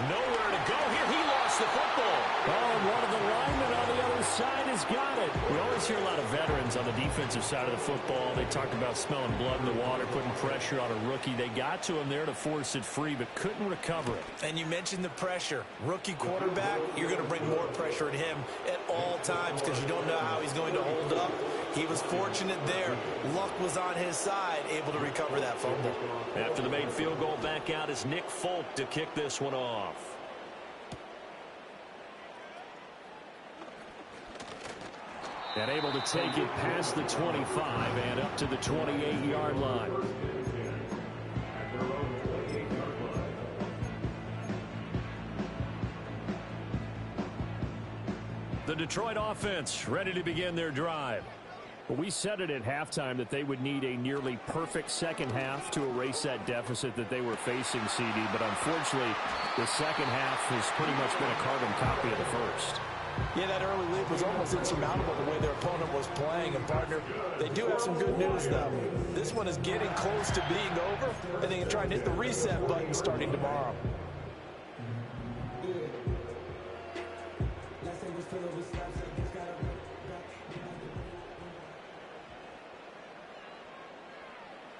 Nowhere to go here. He lost the football. Oh, and one of the linemen on the other side has got it. We always hear a lot of veterans on the defensive side of the football. They talk about smelling blood in the water, putting pressure on a rookie. They got to him there to force it free, but couldn't recover it. And you mentioned the pressure. Rookie quarterback, you're going to bring more pressure at him at all times because you don't know how he's going to hold up. He was fortunate there. Luck was on his side, able to recover that fumble. After the made field goal, back out is Nick Folk to kick this one off. And able to take it past the 25 and up to the 28-yard line. The Detroit offense ready to begin their drive. Well, we said it at halftime that they would need a nearly perfect second half to erase that deficit that they were facing, CD. But unfortunately, the second half has pretty much been a carbon copy of the first. Yeah, that early lead was almost insurmountable the way their opponent was playing. And, partner, they do have some good news, though. This one is getting close to being over, and they can try and hit the reset button starting tomorrow.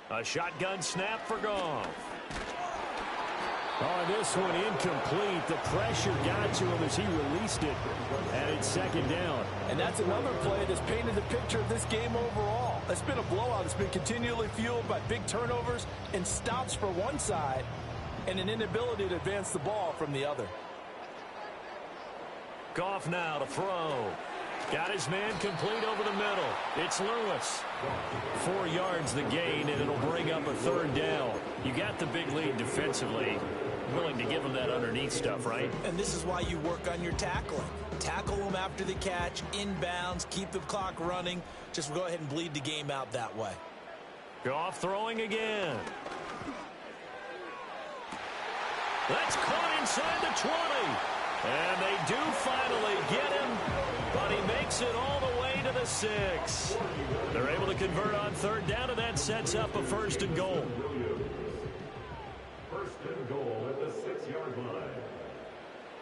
A shotgun snap for Goff. Oh, this one incomplete. The pressure got to him as he released it. And it's 2nd down. And that's another play that's painted the picture of this game overall. It's been a blowout. It's been continually fueled by big turnovers and stops for one side and an inability to advance the ball from the other. Goff now to throw. Got his man complete over the middle. It's Lewis. 4 yards the gain, and it'll bring up a third down. You got the big lead defensively. Willing to give him that underneath stuff, right? And this is why you work on your tackling. Tackle them after the catch, inbounds, keep the clock running. Just go ahead and bleed the game out that way. Goff throwing again. That's caught inside the 20. And they do finally get him, but he makes it all the way to the 6. They're able to convert on third down, and that sets up a 1st and goal. 1st and goal at the 6-yard line.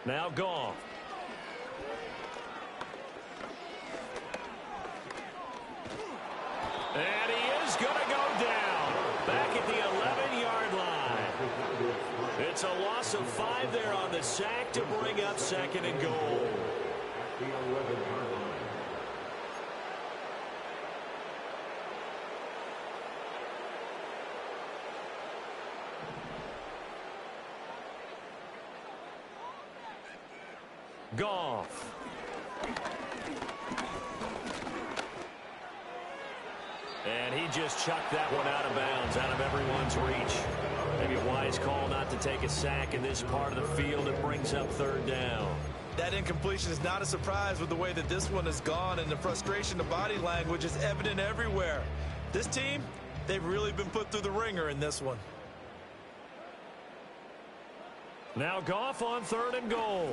Now Goff. And he is going to go down back at the 11-yard line. It's a loss of 5 there on the sack to bring up 2nd and goal. At the 11-yard line. Goff. And he just chucked that one out of bounds, out of everyone's reach. Maybe a wise call not to take a sack in this part of the field. It brings up 3rd down. That incompletion is not a surprise with the way that this one has gone, and the frustration, the body language is evident everywhere. This team, they've really been put through the ringer in this one. Now Goff on 3rd and goal.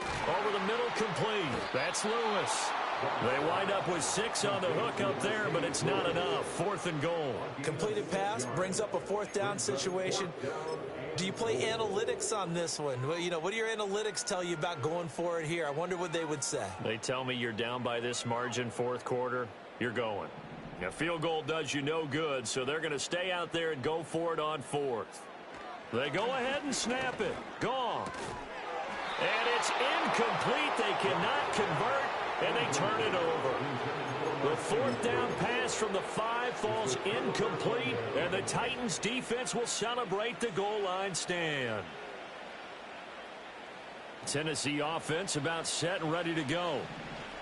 Over the middle, complete. That's Lewis. They wind up with 6 on the hook up there, but it's not enough. 4th and goal. Completed pass brings up a 4th down situation. Do you play analytics on this one? Well, you know, what do your analytics tell you about going for it here? I wonder what they would say. They tell me you're down by this margin 4th quarter, you're going. A field goal does you no good, so they're going to stay out there and go for it on 4th. They go ahead and snap it. Gone. And it's incomplete. They cannot convert, and they turn it over. The 4th down pass from the 5 falls incomplete, and the Titans defense will celebrate the goal line stand. Tennessee offense about set and ready to go.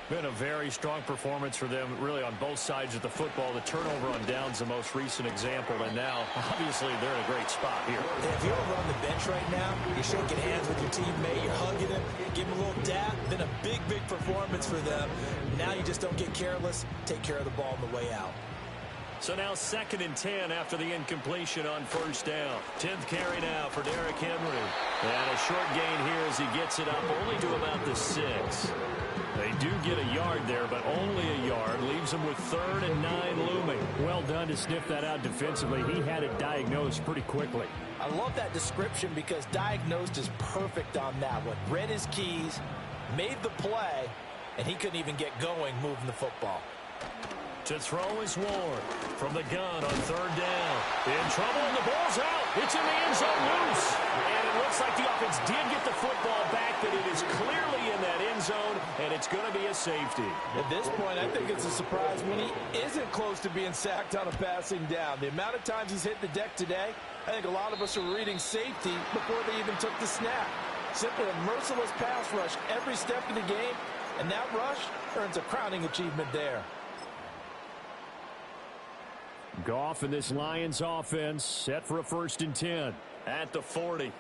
Been a very strong performance for them, really, on both sides of the football. The turnover on downs, the most recent example, and now, obviously, they're in a great spot here. If you're over on the bench right now, you're shaking hands with your teammate, you're hugging him, giving him a little dap. Been a big, big performance for them. Now you just don't get careless. Take care of the ball on the way out. So now 2nd and 10 after the incompletion on 1st down. 10th carry now for Derrick Henry. And a short gain here as he gets it up only to about the 6. They do get a yard there, but only a yard. Leaves them with 3rd and 9 looming. Well done to sniff that out defensively. He had it diagnosed pretty quickly. I love that description because diagnosed is perfect on that one. Read his keys, made the play, and he couldn't even get going moving the football. To throw is Ward from the gun on 3rd down. In trouble, and the ball's out. It's in the end zone loose. And it looks like the offense did get the football back, but it is clearly in that end zone, and it's going to be a safety. At this point, I think it's a surprise when he isn't close to being sacked on a passing down. The amount of times he's hit the deck today, I think a lot of us are reading safety before they even took the snap. Simply a merciless pass rush every step of the game, and that rush earns a crowning achievement there. Goff and this Lions offense set for a 1st and 10 at the 40.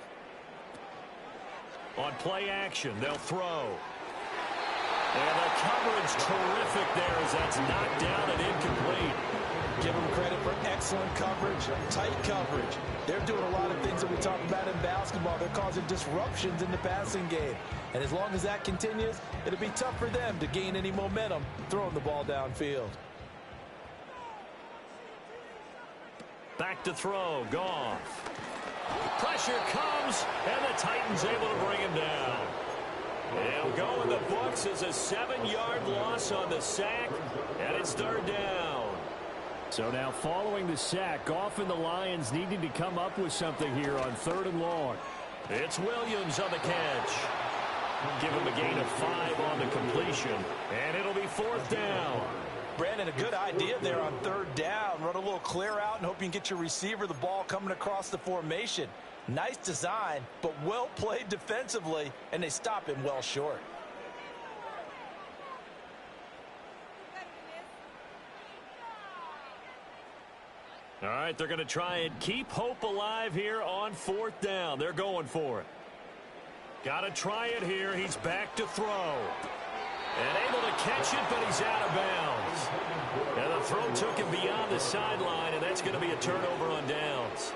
On play action, they'll throw. And the coverage terrific there as that's knocked down and incomplete. Give them credit for excellent coverage, tight coverage. They're doing a lot of things that we talk about in basketball. They're causing disruptions in the passing game. And as long as that continues, it'll be tough for them to gain any momentum throwing the ball downfield. Back to throw, Goff. Pressure comes, and the Titans able to bring him down. They'll go in the books as a 7-yard loss on the sack, and it's 3rd down. So now following the sack, Goff and the Lions needing to come up with something here on 3rd and long. It's Williams on the catch. Give him a gain of 5 on the completion, and it'll be 4th down. Brandon, a good idea there on 3rd down. Run a little clear out and hope you can get your receiver the ball coming across the formation. Nice design, but well played defensively, and they stop him well short. All right, they're going to try and keep hope alive here on 4th down. They're going for it. Got to try it here. He's back to throw. And able to catch it, but he's out of bounds. And the throw took him beyond the sideline, and that's going to be a turnover on downs.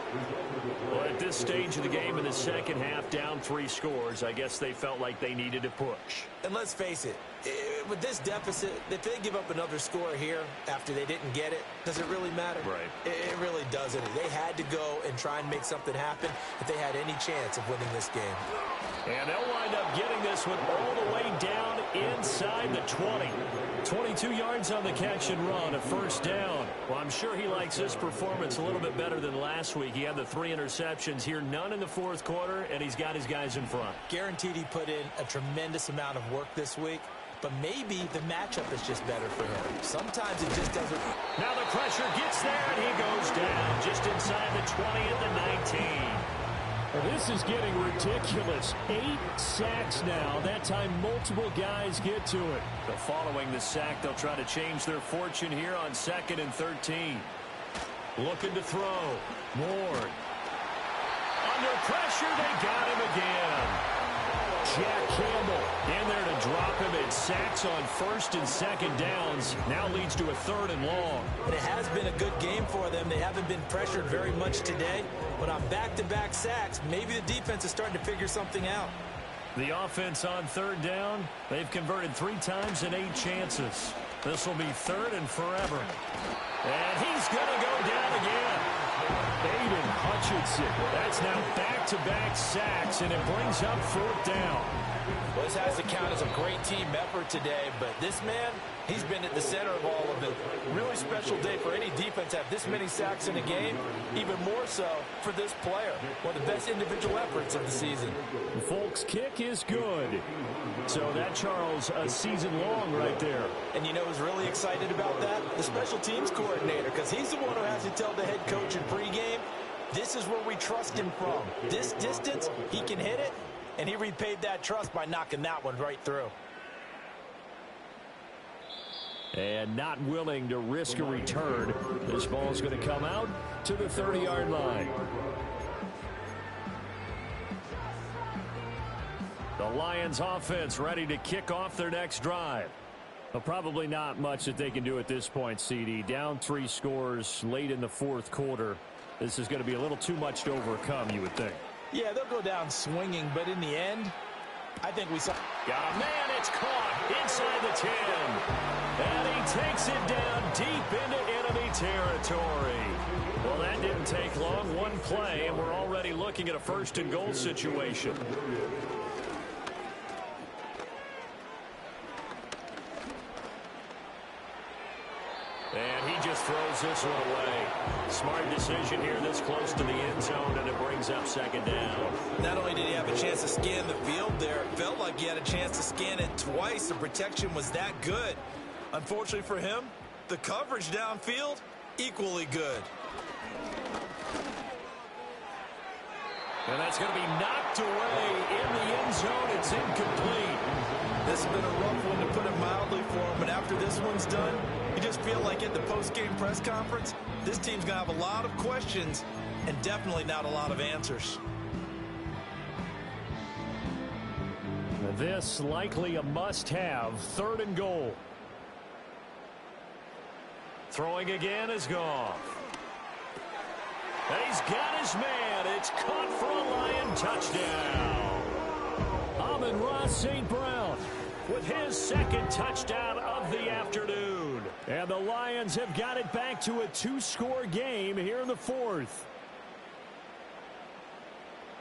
Well, at this stage of the game in the second half, down 3 scores, I guess they felt like they needed to push. And let's face it, with this deficit, if they give up another score here after they didn't get it, does it really matter? Right. It really doesn't. They had to go and try and make something happen if they had any chance of winning this game. And they'll wind up getting this one all the way down inside the 20. 22 yards on the catch and run, a 1st down. Well, I'm sure he likes his performance a little bit better than last week. He had the 3 interceptions here, none in the 4th quarter, and he's got his guys in front. Guaranteed he put in a tremendous amount of work this week, but maybe the matchup is just better for him. Sometimes it just doesn't. Now the pressure gets there, and he goes down just inside the 20 at the 19. Well, this is getting ridiculous. 8 sacks now. That time, multiple guys get to it. But following the sack, they'll try to change their fortune here on 2nd and 13. Looking to throw. Ward. Under pressure, they got him again. Jack Campbell in there to drop him. It sacks on 1st and 2nd downs. Now leads to a 3rd and long. And it has been a good game for them. They haven't been pressured very much today. But on back-to-back sacks, maybe the defense is starting to figure something out. The offense on 3rd down, they've converted 3 times in 8 chances. This will be 3rd and forever. And he's going to go down again. Aiden Hutchinson. That's now back-to-back sacks, and it brings up 4th down. Well, this has to count as a great team effort today, but this man, he's been at the center of all of it. Really special day for any defense to have this many sacks in a game, even more so for this player. One of the best individual efforts of the season. Folks' kick is good. So that, Charles, a season long right there. And you know who's really excited about that? The special teams coordinator, because he's the one who has to tell the head coach in pregame, this is where we trust him from. This distance, he can hit it, and he repaid that trust by knocking that one right through. And not willing to risk a return. This ball's going to come out to the 30-yard line. The Lions offense ready to kick off their next drive. Well, probably not much that they can do at this point, CD. Down 3 scores late in the 4th quarter. This is going to be a little too much to overcome, you would think. Yeah, they'll go down swinging, but in the end, I think we saw. Got a man, it's caught inside the 10. And he takes it down deep into enemy territory. Well, that didn't take long. 1 play, and we're already looking at a 1st and goal situation. And he just throws this one away. Smart decision here this close to the end zone, and it brings up 2nd down. Not only did he have a chance to scan the field there, it felt like he had a chance to scan it twice. The protection was that good. Unfortunately for him, the coverage downfield, equally good. And that's going to be knocked away in the end zone. It's incomplete. This has been a rough one, to put it mildly, for him. But after this one's done, you just feel like at the post-game press conference, this team's going to have a lot of questions and definitely not a lot of answers. This likely a must-have. 3rd and goal. Throwing again is Goff. And he's got his man. It's caught for a Lion touchdown. Amon-Ra St. Brown with his 2nd touchdown of the afternoon. And the Lions have got it back to a 2-score game here in the 4th.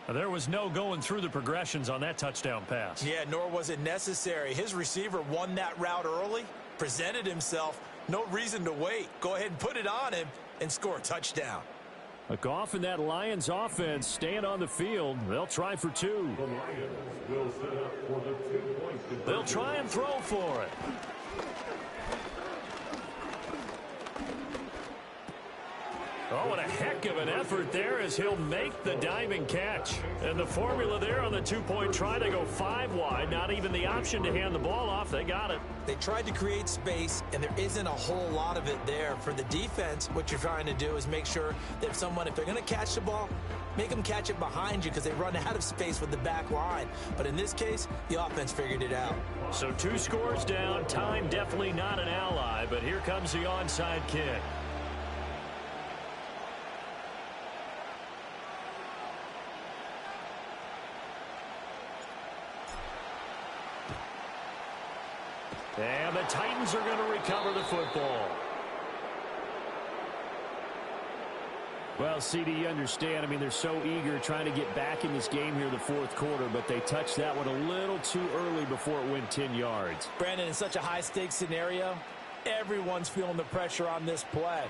There was no going through the progressions on that touchdown pass. Yeah, nor was it necessary. His receiver won that route early, presented himself. No reason to wait. Go ahead and put it on him and score a touchdown. Goff and that Lions offense staying on the field. They'll try for 2. The Lions will set up for the 2-point conversion. They'll try and throw for it. Oh, what a heck of an effort there as he'll make the diving catch. And the formula there on the two-point try, they go 5 wide. Not even the option to hand the ball off. They got it. They tried to create space, and there isn't a whole lot of it there. For the defense, what you're trying to do is make sure that if they're going to catch the ball, make them catch it behind you because they run out of space with the back line. But in this case, the offense figured it out. So 2 scores down. Time definitely not an ally, but here comes the onside kick. And the Titans are going to recover the football. Well, CD, you understand. I mean, they're so eager trying to get back in this game here in the fourth quarter, but they touched that one a little too early before it went 10 yards. Brandon, in such a high-stakes scenario, everyone's feeling the pressure on this play.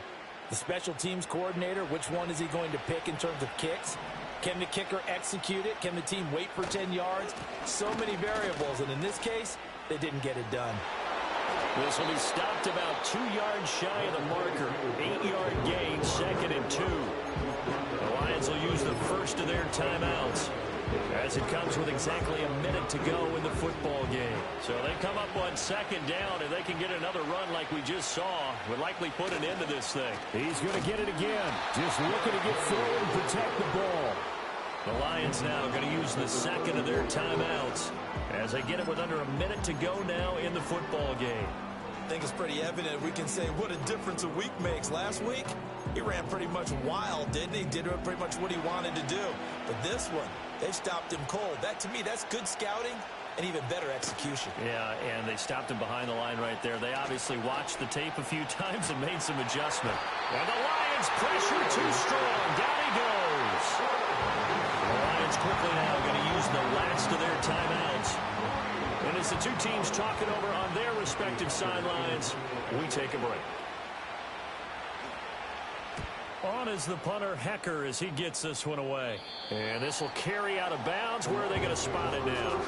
The special teams coordinator, which one is he going to pick in terms of kicks? Can the kicker execute it? Can the team wait for 10 yards? So many variables, and in this case, they didn't get it done. This will be stopped about 2 yards shy of the marker. 8-yard gain, 2nd and 2. The Lions will use the first of their timeouts as it comes with exactly a minute to go in the football game. So they come up on 2nd down, and they can get another run like we just saw. Would likely put an end to this thing. He's going to get it again. Just looking to get forward and protect the ball. The Lions now going to use the 2nd of their timeouts as they get it with under a minute to go now in the football game. I think it's pretty evident we can say what a difference a week makes. Last week, he ran pretty much wild, didn't he? Did pretty much what he wanted to do. But this one, they stopped him cold. That, to me, that's good scouting and even better execution. Yeah, and they stopped him behind the line right there. They obviously watched the tape a few times and made some adjustment. And the Lions pressure too strong. Down he goes. The Lions quickly now going to use the last of their timeouts. And as the two teams talk it over on their respective sidelines, we take a break. On is the punter, Hecker, as he gets this one away. And this will carry out of bounds. Where are they going to spot it now?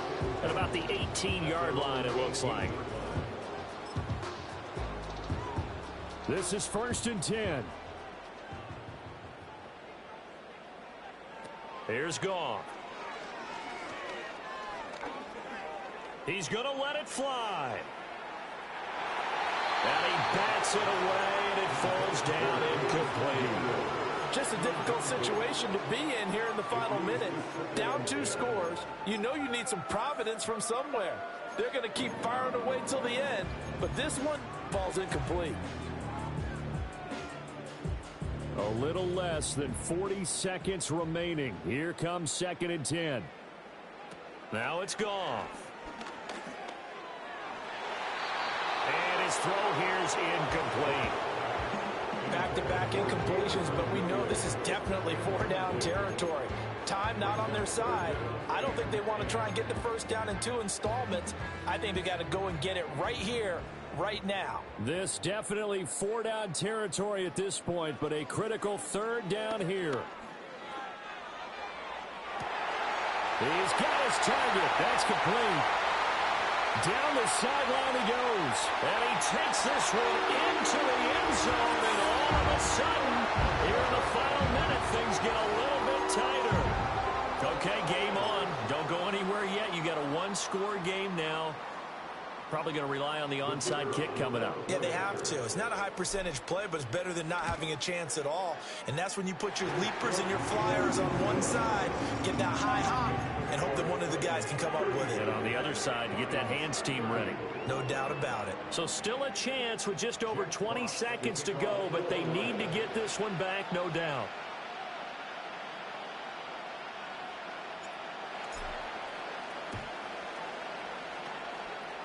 At about the 18-yard line, it looks like. This is 1st and 10. Here's Goff. He's going to let it fly. And he bats it away, and it falls down incomplete. Just a difficult situation to be in here in the final minute. Down 2 scores. You know you need some providence from somewhere. They're going to keep firing away till the end, but this one falls incomplete. A little less than 40 seconds remaining. Here comes 2nd and 10. Now it's Goff. And his throw here's incomplete. Back-to-back incompletions, but we know this is definitely 4-down territory. Time not on their side. I don't think they want to try and get the first down in 2 installments. I think they got to go and get it right here, right now. This definitely 4-down territory at this point, but a critical 3rd down here. He's got his target. That's complete. Down the sideline he goes. And he takes this one into the end zone. And all of a sudden, here in the final minute, things get a little bit tighter. Okay, game on. Don't go anywhere yet. You got a 1-score game now. Probably going to rely on the onside kick coming up. Yeah, they have to. It's not a high percentage play, but it's better than not having a chance at all. And that's when you put your leapers and your flyers on one side, get that high hop, and hope that one of the guys can come up with it. And on the other side, get that hands team ready. No doubt about it. So still a chance with just over 20 seconds to go, but they need to get this one back, no doubt.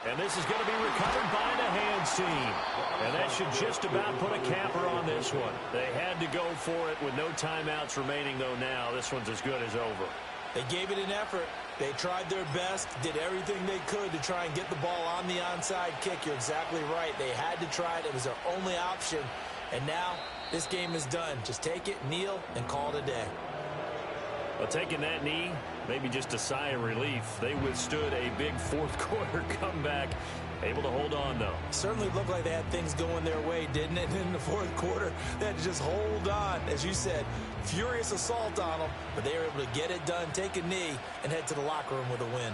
And this is going to be recovered by the hands team. And that should just about put a capper on this one. They had to go for it with no timeouts remaining, though now. This one's as good as over. They gave it an effort. They tried their best, did everything they could to try and get the ball on the onside kick. You're exactly right. They had to try it. It was their only option. And now this game is done. Just take it, kneel, and call it a day. Well, taking that knee, maybe just a sigh of relief. They withstood a big fourth-quarter comeback. Able to hold on, though. Certainly looked like they had things going their way, didn't it? In the fourth quarter, they had to just hold on. As you said, furious assault on them, but they were able to get it done, take a knee, and head to the locker room with a win.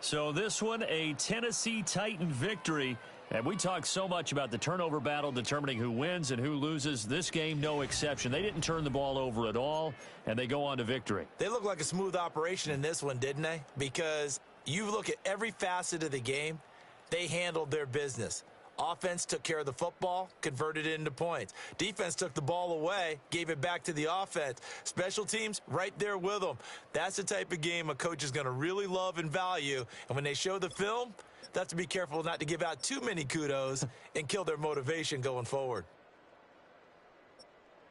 So this one, a Tennessee Titan victory. And we talk so much about the turnover battle determining who wins and who loses. This game, no exception. They didn't turn the ball over at all, and they go on to victory. They look like a smooth operation in this one, didn't they? Because you look at every facet of the game, they handled their business. Offense took care of the football, converted it into points. Defense took the ball away, gave it back to the offense. Special teams, right there with them. That's the type of game a coach is going to really love and value. And when they show the film, they have to be careful not to give out too many kudos and kill their motivation going forward.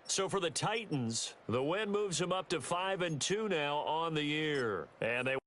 So for the Titans, the win moves them up to 5-2 now on the year. And they